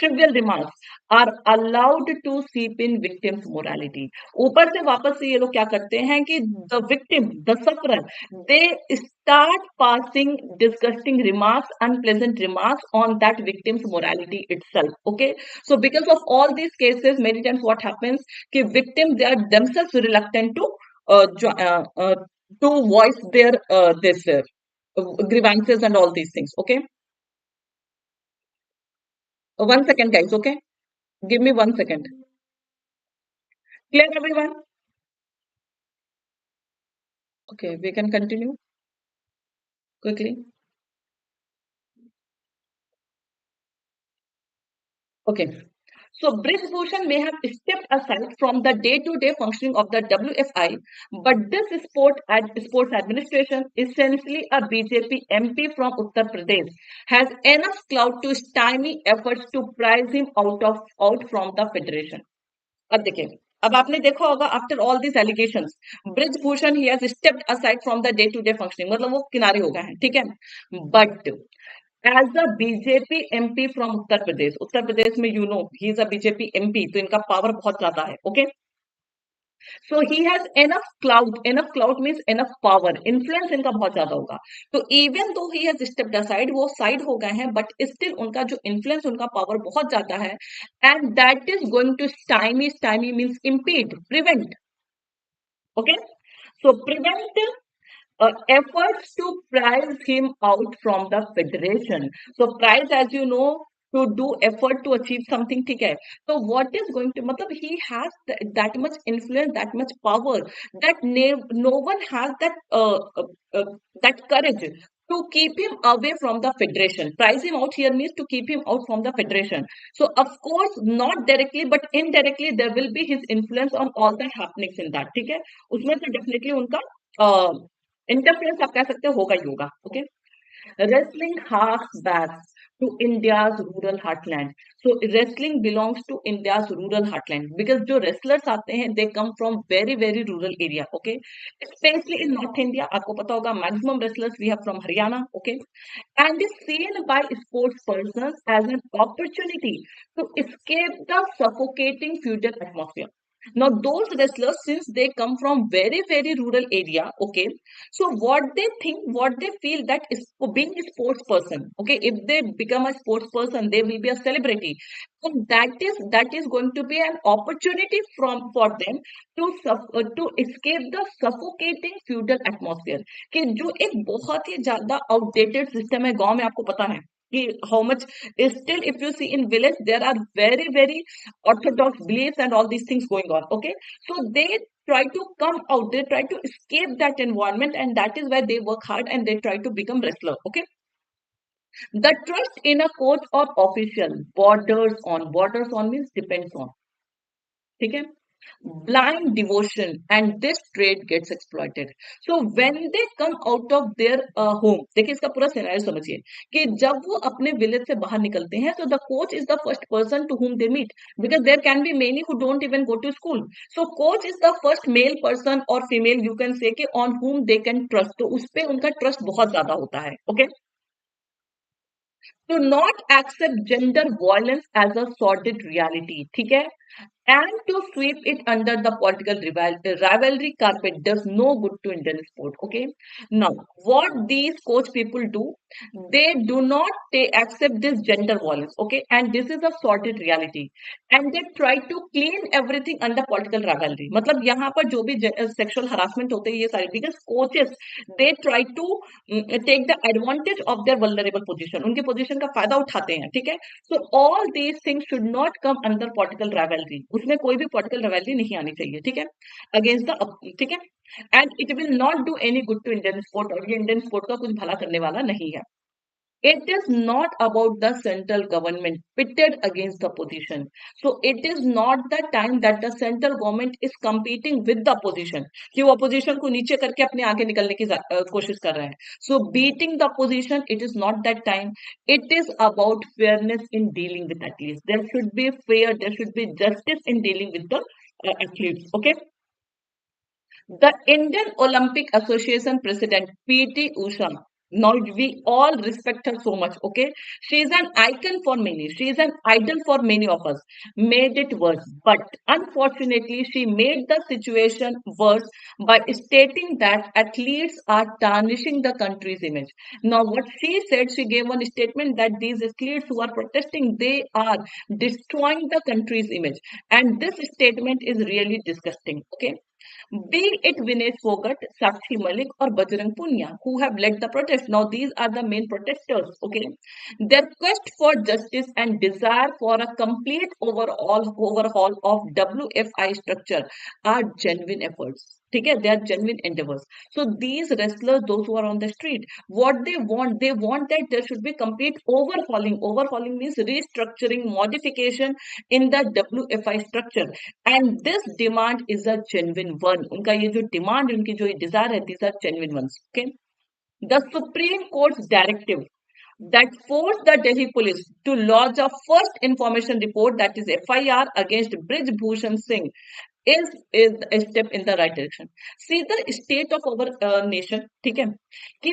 A: trivial remarks are allowed to seep in victims morality. ऊपर से वापस से ये लोग क्या करते हैं कि the victim, the sufferer, they start passing disgusting remarks, unpleasant remarks on that victim's morality itself. Okay, so because of all these cases, many times what happens कि victims they are themselves reluctant to voice their this grievances and all these things. Okay, 1 second guys. Okay, give me 1 second. Clear everyone? Okay, we can continue quickly. Okay, so Brijbhushan may have stepped aside from the day-to-day functioning of the WFI, but this sports administration, essentially a BJP MP from Uttar Pradesh, has enough clout to stymie efforts to prize him out from the federation. अब देखिए, अब आपने देखा होगा after all this allegations, Brijbhushan he has stepped aside from the day to day functioning, मतलब वो किनारे हो गए हैं. ठीक है, but as a BJP MP from Uttar Pradesh में you know he is a BJP MP, तो इनका पावर बहुत ज्यादा है. Okay, so he has enough clout means enough power, influence इनका बहुत ज्यादा होगा. तो even though he has stepped aside, वो साइड हो गए हैं, बट स्टिल उनका जो इन्फ्लुएंस, उनका पावर बहुत ज्यादा है. And that is going to stymie means impede, prevent. Okay, so prevent efforts to prize him out from the federation. So prize, as you know, to do effort to achieve something. ठीक है, so what is going to, मतलब he has that much influence, that much power, that no one has that courage to keep him away from the federation. Prize him out here means to keep him out from the federation. So of course not directly but indirectly there will be his influence on all the happenings in that. ठीक है, उसमें से definitely उनका interference आप कह सकते हो होगा ही होगा. Okay, wrestling harks back to India's rural heartland. So wrestling belongs to India's rural heartland because जो wrestlers आते हैं they come from very very rural area. Okay, especially in North India. आपको पता होगा maximum wrestlers we have from Haryana. Okay, and is seen by sports persons as an opportunity to escape the suffocating feudal atmosphere. Now those wrestlers, since they come from very very rural area, okay, so what they think, what they feel, that is being a sports person, okay, if they become a sports person they will be a celebrity, and that is going to be an opportunity for them to escape the suffocating feudal atmosphere. कि जो एक बहुत ही ज्यादा outdated system है गांव में, आपको पता है कि how much is still, if you see in village there are very very orthodox beliefs and all these things going on. Okay, so they try to come out, they try to escape that environment, and that is why they work hard and they try to become wrestler. Okay, the trust in a coach or official borders on means depends on. ठीक है, blind devotion, and this trait gets exploited. So when they come out of their home, देखिए इसका पूरा scenario समझिए कि जब वो अपने विलेज से बाहर निकलते हैं, so the coach is the first person to whom they meet, because there can be many who don't even go to school. So coach is the first male person or female, you can say, कि on whom they can trust. तो उस पे उनका trust बहुत ज्यादा होता है. Okay, to not accept gender violence as a sordid reality. ठीक है, and to sweep it under the political rivalry carpet does no good to Indian sport. Okay. Now, what these coach people do, they do not accept this gender violence. Okay. And this is a sorted reality. And they try to clean everything under political rivalry. मतलब यहाँ पर जो भी sexual harassment होते हैं ये सारे because coaches they try to take the advantage of their vulnerable position. उनके position का फायदा उठाते हैं. ठीक है. So all these things should not come under political rivalry. उसमें कोई भी political rivalry नहीं आनी चाहिए, ठीक है? Against the, ठीक है? And it will not do any good to Indian sport और ये Indian sport का कुछ भला करने वाला नहीं है. It is not about the central government pitted against the opposition. So it is not the time that the central government is competing with the opposition. कि वो opposition को नीचे करके अपने आगे निकलने की कोशिश कर रहे हैं. So beating the opposition, it is not that time. It is about fairness in dealing with athletes. There should be fair, there should be justice in dealing with the athletes. Okay. The Indian Olympic Association President PT Usha. Now we all respect her so much. Okay, she is an icon for many. She is an idol for many of us. Made it worse, but unfortunately, she made the situation worse by stating that athletes are tarnishing the country's image. Now, what she said, she gave one statement that these athletes who are protesting, they are destroying the country's image, and this statement is really disgusting. Okay, be it Vinay Fogart, Sakshi Malik, or Bajrang Punia, who have led the protest. Now, these are the main protesters. Okay, their quest for justice and desire for a complete overhaul of WFI structure are genuine efforts. Okay, they are genuine endeavors. So these wrestlers, those who are on the street, what they want that there should be complete overhauling. Overhauling means restructuring, modification in the WFI structure. And this demand is a genuine one. उनका ये जो demand, उनकी जो desire है, these are genuine ones. Okay. The Supreme Court's directive that forced the Delhi police to lodge a first information report, that is FIR, against Brij Bhushan Singh is a step in the right direction. See the state of our nation, ठीक है, कि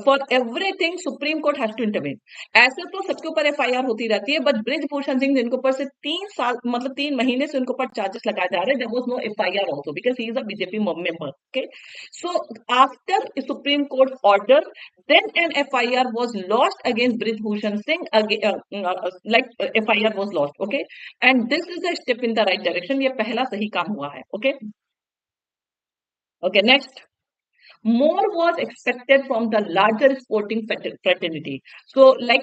A: for everything Supreme Court has to intervene. ऐसे तो सबके ऊपर FIR होती रहती है, but ब्रिज भूषण सिंह जिनके ऊपर से 3 साल मतलब 3 महीने से उनके ऊपर चार्जेस लगाए जा रहे हैं, there was no FIR also because he is a BJP member. Okay, so after Supreme Court order, then an FIR was lodged against Brij Bhushan Singh. FIR was lodged. Okay, and this is a step in the right direction. ये पहला सही काम हुआ है. Okay. Okay. Next. More was expected from the larger sporting fraternity. So, like,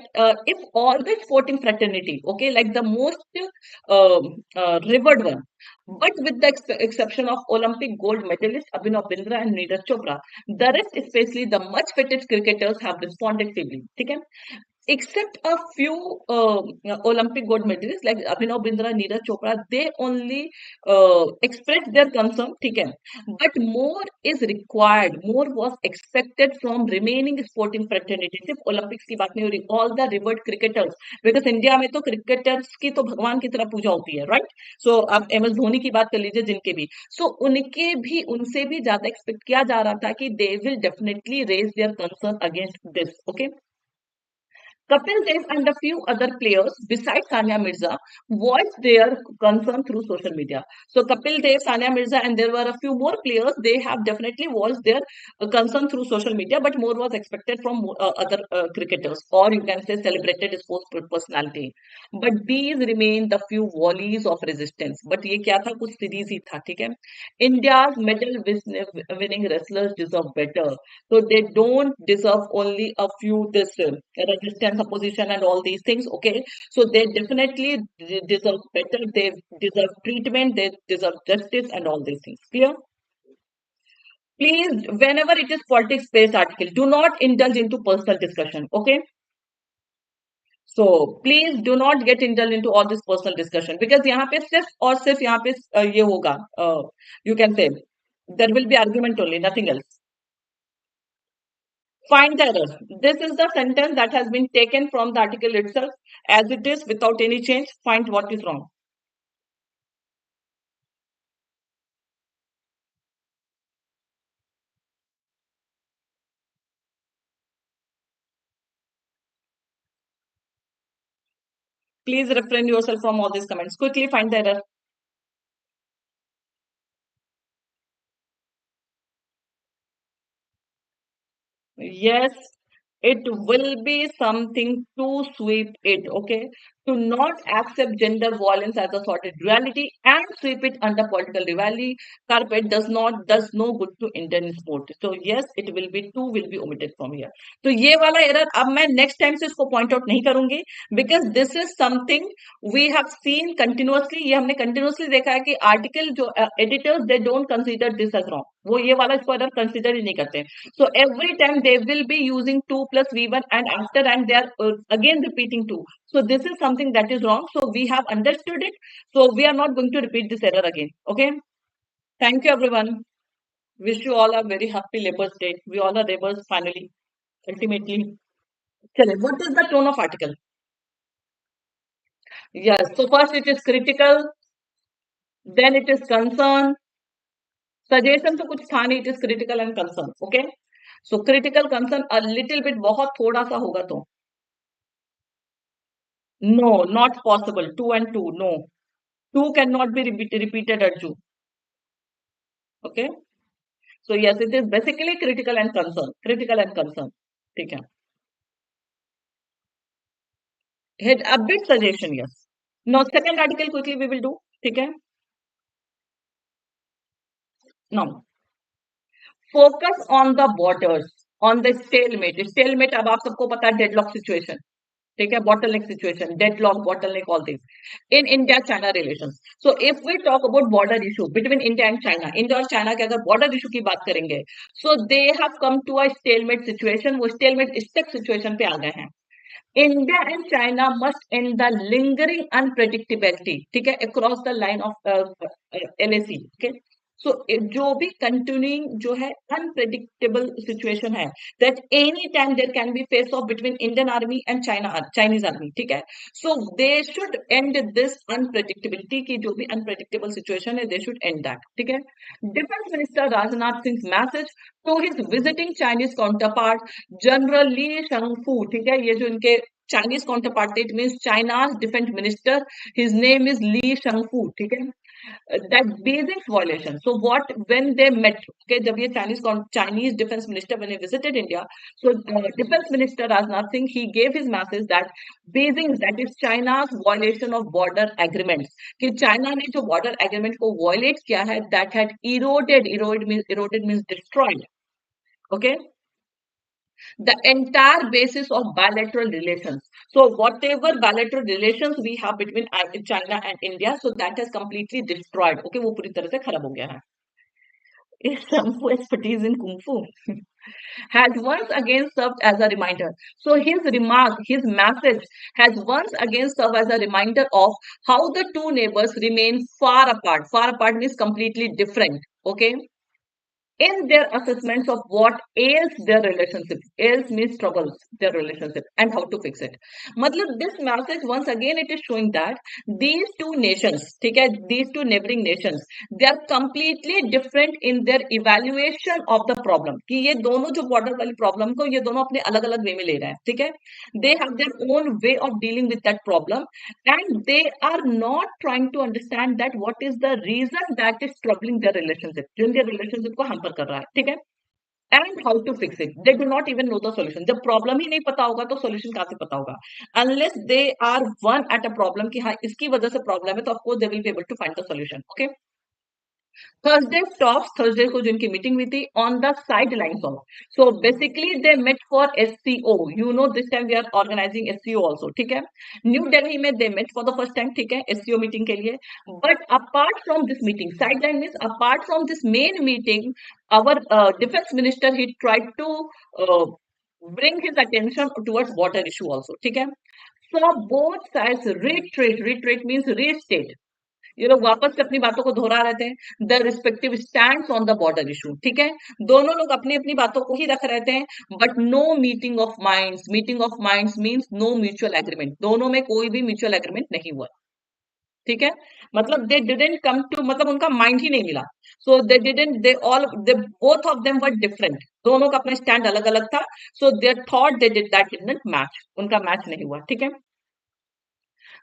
A: if all the sporting fraternity, okay, like the most revered one, but with the exception of Olympic gold medalist Abhinav Bindra and Neeraj Chopra, the rest, especially the much fitted cricketers, have responded feebly. Okay? Except a few Olympic gold medalists like Abhinav Bindra, Neeraj Chopra, they only expressed their concern. ठीक है, but more is required. More was expected from remaining sporting fraternity. सिर्फ Olympics की बात नहीं हो रही. All the revered cricketers, because India में तो cricketers की तो भगवान की तरह पूजा होती है, right? So आप MS धोनी की बात कर लीजिए, जिनके भी, so उनसे भी ज्यादा expect किया जा रहा था कि they will definitely raise their concern against this. Okay. Kapil Dev and a few other players besides Sania Mirza voiced their concern through social media. So Kapil Dev, Sania Mirza, and there were a few more players. They have definitely voiced their concern through social media, but more was expected from other cricketers, or you can say celebrated sports personality. But these remain the few volleys of resistance. But ये क्या था, कुछ series ही था, ठीक है? India's winning wrestlers deserve better. So they don't deserve only a few this resistance, opposition, and all these things. Okay, so they definitely deserve better. They deserve treatment. They deserve justice, and all these things. Clear? Please, whenever it is politics-based article, do not indulge into personal discussion. Okay. So please do not get indulged into all this personal discussion because यहाँ पे सिर्फ और सिर्फ यहाँ पे ये होगा. You can say there will be argument only, nothing else. Find the error. This is the sentence that has been taken from the article itself as it is without any change. Find what is wrong. Please refrain yourself from all these comments. Quickly find the error. Yes, it will be something to sweep it, okay? To not accept gender violence as a sorted reality and sweep it under political rivalry. Carpet does no good to Indian sport. So yes, it will be two will be omitted from here. तो ये वाला error अब मैं next time से इसको point out नहीं करूंगी because this is something we have seen continuously. ये हमने continuously देखा है कि article जो editors they don't consider this as wrong. वो ये वाला इसको error consider ही नहीं करते. So every time they will be using 2 plus V1 and after and they are again repeating 2. So this is something that is wrong. So we have understood it. So we are not going to repeat this error again. Okay. Thank you everyone. Wish you all a very happy Labour's Day. We all are labours finally, ultimately. Chale, what is the tone of article? Yes. So first it is critical. Then it is concern. Suggestion तो कुछ था नहीं. It is critical and concern. Okay. So critical concern a little bit बहुत थोड़ा सा होगा तो. No, not possible. 2 and 2. No. 2 cannot be repeated at 2. Okay. So yes, it is basically critical and concern. Critical and concern. ठीक है. Head a bit suggestion, yes. Now second article quickly we will do. ठीक है. Now focus on the borders, on the stalemate. Stalemate अब आप सबको पता है deadlock situation. ठीक है, bottleneck situation, deadlock, bottleneck, all these in India-China relations. So if we talk about border issue between India and China, India और China के अगर border issue की बात करेंगे, so they have come to a stalemate situation. वो stalemate stuck situation पे आ गए हैं. India and China must end the lingering unpredictability, ठीक है, across the line of LAC. Okay. So जो भी continuing जो है unpredictable situation है that any time there can be face off between Indian army and Chinese army, ठीक है. So they should end this unpredictability की जो भी unpredictable situation है they should end that, ठीक है. Defense Minister Rajnath Singh's message to his visiting Chinese counterpart General Li Shangfu, ठीक है, ये जो इनके Chinese counterpart it means China's defense minister, his name is Li Shangfu, ठीक है. That basic violation. So what when they met? Okay, जब ये Chinese defense minister when he visited India, so defense minister Rajnath Singh he gave his message that Beijing that is China's violation of border agreements. कि China ने जो border agreement को violate किया है that had eroded means destroyed. Okay. The entire basis of bilateral relations. So whatever bilateral relations we have between China and India, so that has completely destroyed. Okay, वो पूरी तरह से खराब हो गया है. Is some expertise in Kung Fu has once again served as a reminder. So his remark, his message has once again served as a reminder of how the two neighbors remain far apart. Far apart means completely different. Okay. In their assessments of what ails their relationship, ails means troubles their relationship and how to fix it. मतलब this message once again it is showing that these two nations, ठीक है, these two neighboring nations, they are completely different in their evaluation of the problem. कि ये दोनों जो border वाली problem को ये दोनों अपने अलग अलग way में ले रहे हैं, ठीक है. They have their own way of dealing with that problem and they are not trying to understand that what is the reason that is troubling their relationship, जो उनके relationship को hamper कर रहा है, ठीक है. And how to fix it. They do not even know the solution. जब problem ही नहीं पता होगा तो solution कहाँ से पता होगा? Unless they are one at a problem कि हाँ इसकी वजह से problem है तो of course they will be able to find the solution. Okay. Thursday stops, Thursday को जो इनकी meeting हुई थी on the sidelines of. So basically they met for SCO. You know this time we are organizing SCO also. ठीक है. New Delhi में they met for the first time. ठीक है. SCO meeting के लिए. But apart from this meeting, sideline means apart from this main meeting, our defense minister he tried to bring his attention towards border issue also. ठीक है. So both sides reiterate means restate. ये लोग वापस से अपनी बातों को दोहरा रहे थे. The respective stands on the border issue, ठीक है. दोनों लोग अपनी अपनी बातों को ही रख रहे थे but no meeting of minds. Meeting of minds means no mutual agreement. दोनों में कोई भी म्यूचुअल एग्रीमेंट नहीं हुआ, ठीक है. मतलब दे डिडंट कम टू, मतलब उनका माइंड ही नहीं मिला. So they didn't, they both of them were different. दोनों का अपना स्टैंड अलग अलग था. So there thought they did that didn't match. उनका मैच नहीं हुआ, ठीक है.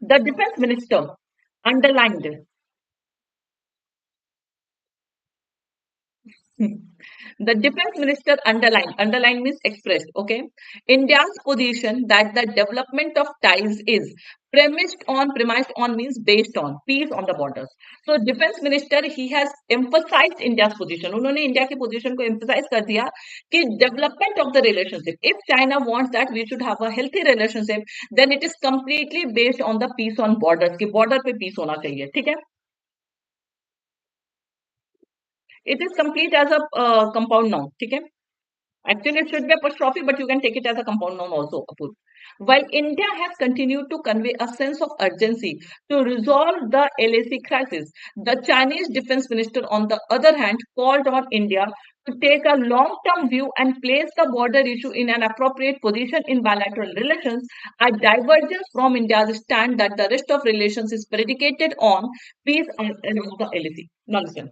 A: The defense minister underlined. The defense minister underline means expressed, okay? India's position that the development of ties is premised on means based on peace on the borders. So defense minister, he has emphasized India's position. उन्होंने India की position को emphasize कर दिया कि development of the relationship. If China wants that we should have a healthy relationship, then it is completely based on the peace on borders. कि border पे peace होना चाहिए, ठीक है? It is complete as a compound noun, ठीक है? Actually, it should be apostrophe, but you can take it as a compound noun also, Apurv. While India has continued to convey a sense of urgency to resolve the LAC crisis, the Chinese defense minister, on the other hand, called on India to take a long-term view and place the border issue in an appropriate position in bilateral relations, a divergence from India's stand that the rest of relations is predicated on peace along the LAC. Now listen.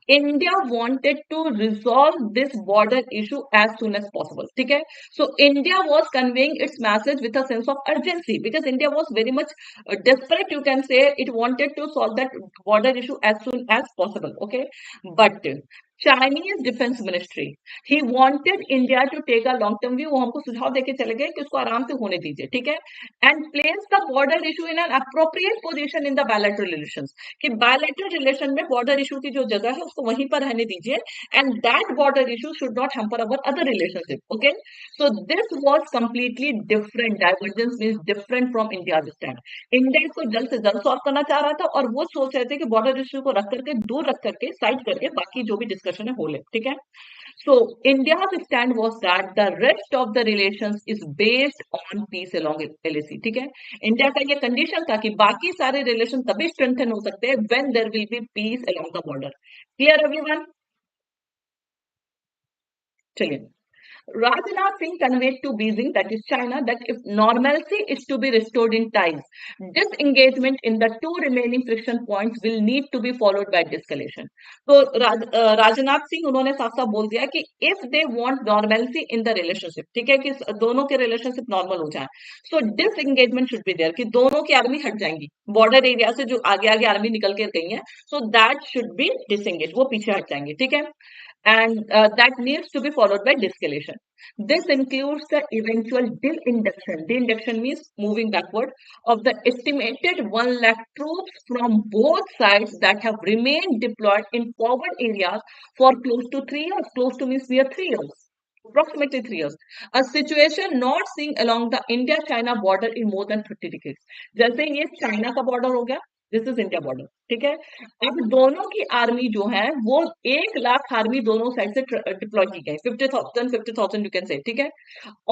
A: India wanted to resolve this border issue as soon as possible. Okay, so India was conveying its message with a sense of urgency because India was very much desperate. You can say it wanted to solve that border issue as soon as possible. Okay, but Chinese Defense Ministry, he wanted India to take a long term view. वो हमको सुझाव देके चले गए कि उसको आराम से होने दीजिए, ठीक है? And place the border issue in an appropriate position in the bilateral relations. कि bilateral relation में border issue की जो जगह है उसको वहीं पर रहने दीजिए. And that border issue should not hamper our other relationship. Okay? So this was completely different. Divergence means different from India's stand. India इसको जल्द से जल्द सॉल्व करना चाह रहा था और वो सोच रहे थे कि बॉर्डर इश्यू को रख करके दूर रख करके साइड करके बाकी जो भी डिस्कशन है हो ले, ठीक है? So India's stand was that the rest of the relations is based on peace along LAC, ठीक है? इंडिया का ये कंडीशन था कि बाकी सारे रिलेशन तभी स्ट्रेंथन हो सकते हैं when there will be peace along the border. Clear everyone? चलिए. Rajnath Singh conveyed to Beijing, that is China, that if normalcy is to be restored in ties, disengagement in the two remaining friction points will need to be followed by de-escalation. तो राजनाथ सिंह उन्होंने साफ साफ बोल दिया कि if they want normalcy in the relationship, ठीक है, कि दोनों के relationship normal हो जाए, so disengagement should be there, कि दोनों की आर्मी हट जाएंगी बॉर्डर एरिया से, जो आगे आगे आर्मी निकल के गई है, so that should be disengaged, वो पीछे हट जाएंगे, ठीक है? And that needs to be followed by de-escalation. This includes the eventual de-induction. De-induction means moving backward of the estimated 1 lakh troops from both sides that have remained deployed in forward areas for close to 3 years. Close to means near 3 years. Approximately 3 years. A situation not seen along the India-China border in more than 30 decades. जैसे ये China का border हो गया, this is India border, ठीक है? अब दोनों की आर्मी जो है वो 1 लाख आर्मी दोनों साइड से डिप्लॉय की गई, 50,000 यू कैन से, ठीक है?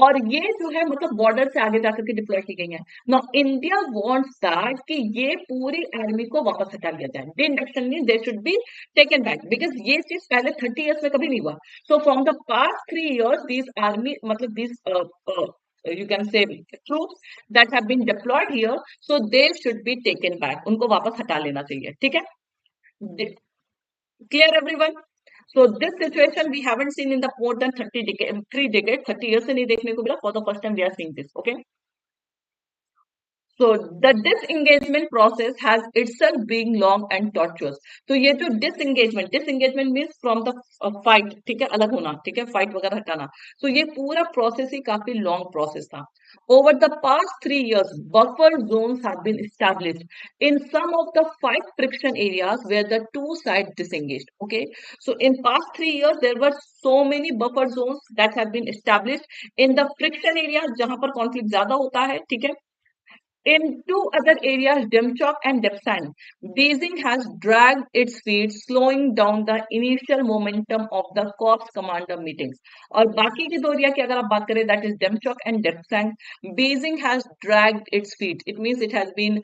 A: और ये जो है मतलब बॉर्डर से आगे जाकर के डिप्लॉय की गई है. नाउ इंडिया वांट्स दैट कि ये पूरी आर्मी को वापस हटा लिया जाए. The induction means they should be taken back, because ये चीज पहले 30 इयर्स में कभी नहीं हुआ. So from the past 3 years this army मतलब this you can say troops that have been deployed here, so they should be taken back. उनको वापस हटा लेना चाहिए, ठीक है? Clear everyone? So this situation we haven't seen in the more than 3 decades, 30 years से नहीं देखने को मिला. For the first time we are seeing this. Okay. So the disengagement process has itself being long and tortuous. तो ये जो disengagement means from the fight, ठीक है, अलग होना, ठीक है, fight वगैरह हटाना. So ये पूरा process ही काफी long process था. Over the past 3 years, buffer zones have been established in some of the 5 friction areas where the two sides disengaged. Okay, so in past 3 years there were so many buffer zones that have been established in the friction areas जहां पर conflict ज्यादा होता है, ठीक है? In 2 other areas, Demchok and Depsan, Beijing has dragged its feet, slowing down the initial momentum of the corps commander meetings. और बाकी के 2 एरिया की अगर आप बात करें, that is Demchok and Depsan, Beijing has dragged its feet. It means it has been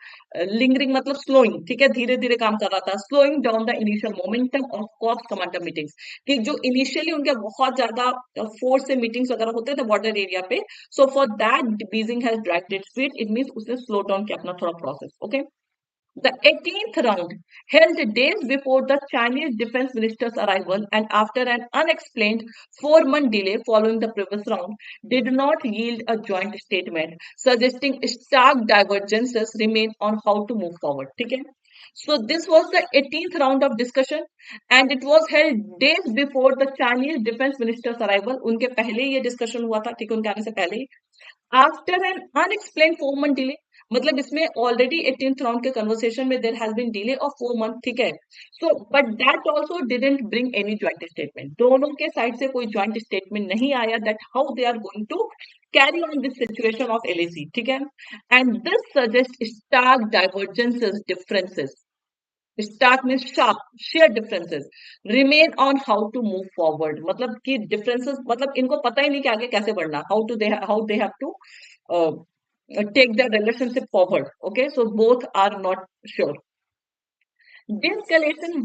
A: lingering, मतलब slowing, ठीक है, धीरे धीरे काम कर रहा था. Slowing down the initial momentum of corps commander meetings. कि जो initially उनके बहुत ज्यादा फोर्स से मीटिंग्स वगैरह होते थे बॉर्डर एरिया पे, so for that Beijing has dragged its feet. It means उसने स्लो डाउन किया अपना थोड़ा process. Okay, The 18th round, held days before the Chinese defense minister's arrival and after an unexplained 4-month delay following the previous round, did not yield a joint statement, suggesting stark divergences remain on how to move forward. Okay? So this was the 18th round of discussion and it was held days before the Chinese defense minister's arrival. उनके पहले ये discussion हुआ था, ठीक है, उनके आने से पहले ही. After an unexplained 4-month delay, मतलब इसमें ऑलरेडी 18th राउंड के कन्वर्सेशन में there has been delay of 4 month, ठीक है. So but that also didn't bring any joint statement. दोनों के साइड से कोई ज्वाइंट स्टेटमेंट नहीं आया that how they are going to carry on this situation of LAC, ठीक है. And this suggest stark divergences, differences. Stark means sharp, share differences remain on how to move forward. मतलब कि differences, मतलब इनको पता ही नहीं कि आगे कैसे बढ़ना, how they have to take the relationship forward. Okay, so both are not sure. De-escalation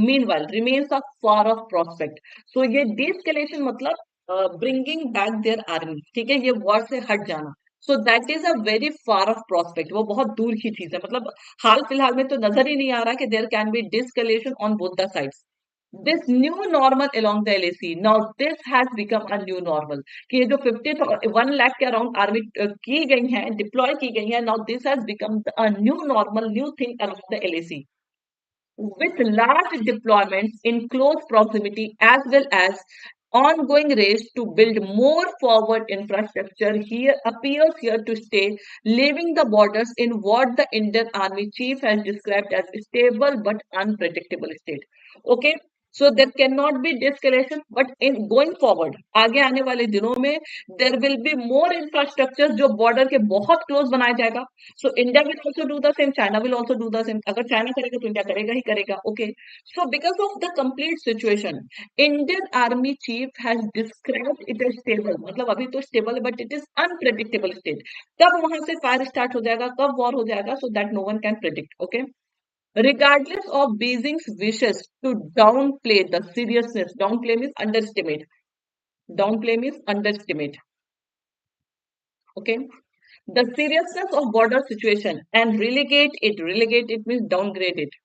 A: meanwhile remains a far off prospect. So ये de-escalation मतलब bringing back their army, ठीक है, ये war से हट जाना. So that is a very far off prospect. वो बहुत दूर की चीज है. मतलब हाल फिलहाल में तो नजर ही नहीं आ रहा कि there can be de-escalation on both the sides. This new normal along the LAC, now this has become a new normal. कि ये जो 1 लाख के अराउंड आर्मी की गई है, डिप्लॉय की गई है, now this has become a new normal, new thing along the LAC. With large deployments in close proximity as well as ongoing race to build more forward infrastructure here appears here to stay, leaving the borders in what the Indian Army Chief has described as stable but unpredictable state. Okay, so there cannot be de-escalation, but in going forward, आगे आने वाले दिनों में there will be more infrastructure जो border के बहुत close बनाया जाएगा. So India will also do the same, China will also do the same. अगर China करेगा तो India करेगा ही करेगा. Okay, so because of the complete situation, Indian Army Chief has described it as stable. मतलब अभी तो stable है, but it is unpredictable state. कब वहां से fire start हो जाएगा, कब war हो जाएगा, so that no one can predict. Okay. Regardless of Beijing's wishes to downplay the seriousness, downplay means underestimate. Downplay means underestimate. Okay. The seriousness of border situation and relegate it means downgrade it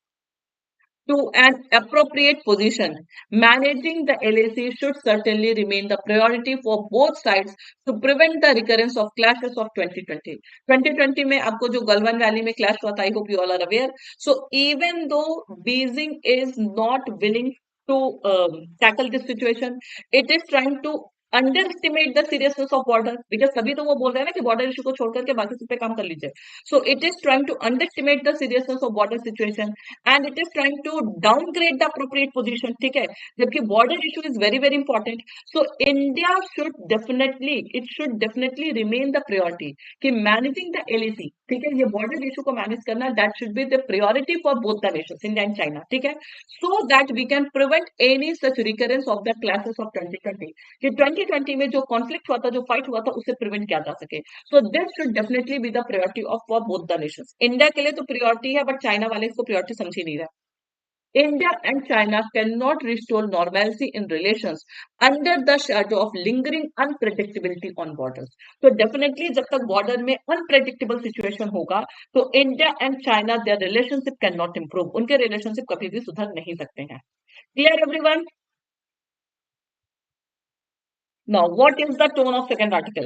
A: to an appropriate position. Managing the LAC should certainly remain the priority for both sides to prevent the recurrence of clashes of 2020. 2020 में आपको जो Galwan valley में clash हुआ था, I hope you all are aware. So even though Beijing is not willing to tackle this situation, it is trying to underestimate the seriousness of border, because तभी तो वो बोल रहे हैं ना कि border issue को छोड़ करके बाकी सब पे काम कर लीजिए. So it is trying to underestimate the seriousness of border situation and it is trying to downgrade the appropriate position, ठीक है, जबकि border issue is very very important. So India should definitely remain the priority कि managing the LAC, ठीक है, ये border issue को manage करना, that should be the priority for both the nations, India and China, ठीक है, so that we can prevent any such recurrence of the clashes of 2020. कि 2020 में जो conflict हुआ था, जो fight हुआ था, उसे prevent किया जा सके. So this should definitely be the priority of for both the nations. India के लिए तो priority है, but China वाले इसको priority समझ ही नहीं रहा. India and China cannot restore normalcy in relations under the shadow of lingering unpredictability on borders. So definitely जब तक border में unpredictable situation होगा, तो India and China their relationship cannot improve. उनके relationship कभी भी सुधर नहीं सकते हैं. Clear everyone? Now, what is the tone of second article?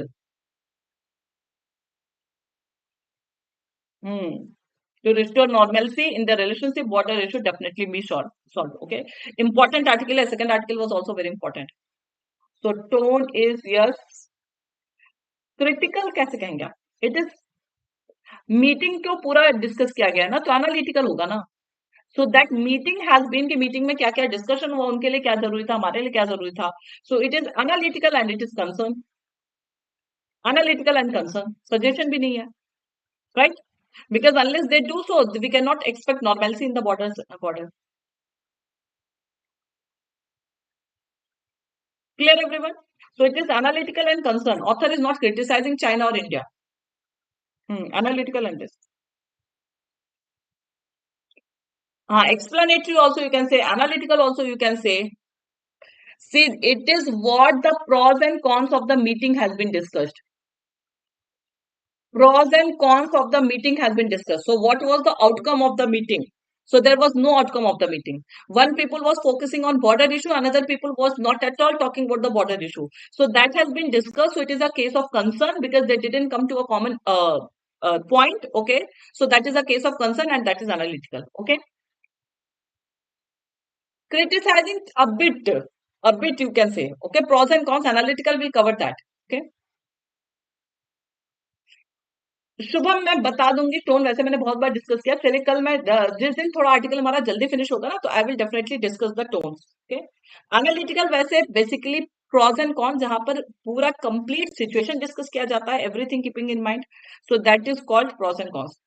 A: To restore normalcy in the relationship, border issue definitely be solved. Okay. Important article है. Second article was also very important. So tone is yes. Critical कैसे कहेंगे आप? It is meeting को पूरा discuss किया गया है ना, तो analytical होगा ना. So that meeting has been कि meeting में क्या क्या discussion हुआ, उनके लिए क्या जरूरी था, हमारे लिए क्या जरूरी था. So it is analytical and it is concern. Analytical and concern. Suggestion भी नहीं है. Right? Because unless they do so, we cannot expect normalcy in the border. Clear everyone? So it is analytical and concern. Author is not criticizing China or India. Analytical and this. Explanatory also you can say, analytical also you can say. See, it is what the pros and cons of the meeting has been discussed. Pros and cons of the meeting has been discussed. So what was the outcome of the meeting? So there was no outcome of the meeting. One people was focusing on border issue, another people was not at all talking about the border issue. So that has been discussed. So it is a case of concern because they didn't come to a common point. Okay. So that is a case of concern and that is analytical. Okay. Criticizing a bit you can say. Okay. Pros and cons, analytical, we covered that. Okay. Shubham मैं बता दूंगी tone वैसे मैंने बहुत बार discuss किया चलिए कल मैं जिस दिन थोड़ा आर्टिकल हमारा जल्दी फिनिश होगा ना तो I will definitely discuss the tones okay analytical वैसे बेसिकली प्रॉज एंड कॉन जहां पर पूरा कंप्लीट सिचुएशन डिस्कस किया जाता है everything keeping in mind so that is called pros and cons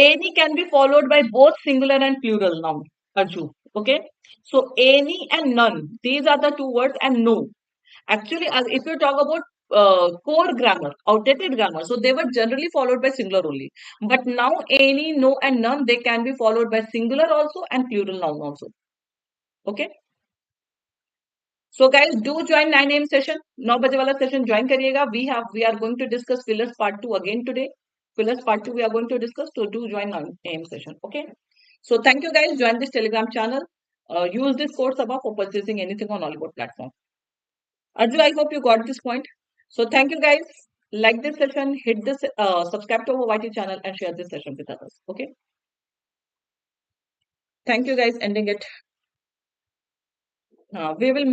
A: any can be followed by both singular and plural noun Arju okay so any and none these are the two words and no actually if you talk about core grammar outdated grammar so they were generally followed by singular only but now any no and none they can be followed by singular also and plural noun also okay so guys do join 9 a.m session 9 baje wala session join kariyega we are going to discuss fillers part 2 again today fillers part 2 we are going to discuss so do join 9 a.m session okay so thank you guys join this telegram channel use this code Saba for purchasing anything on Oliveboard platform Arju, I hope you got this point. So thank you guys. Like this session, hit this, subscribe to our YT channel and share this session with others. Okay. Thank you guys. Ending it. We will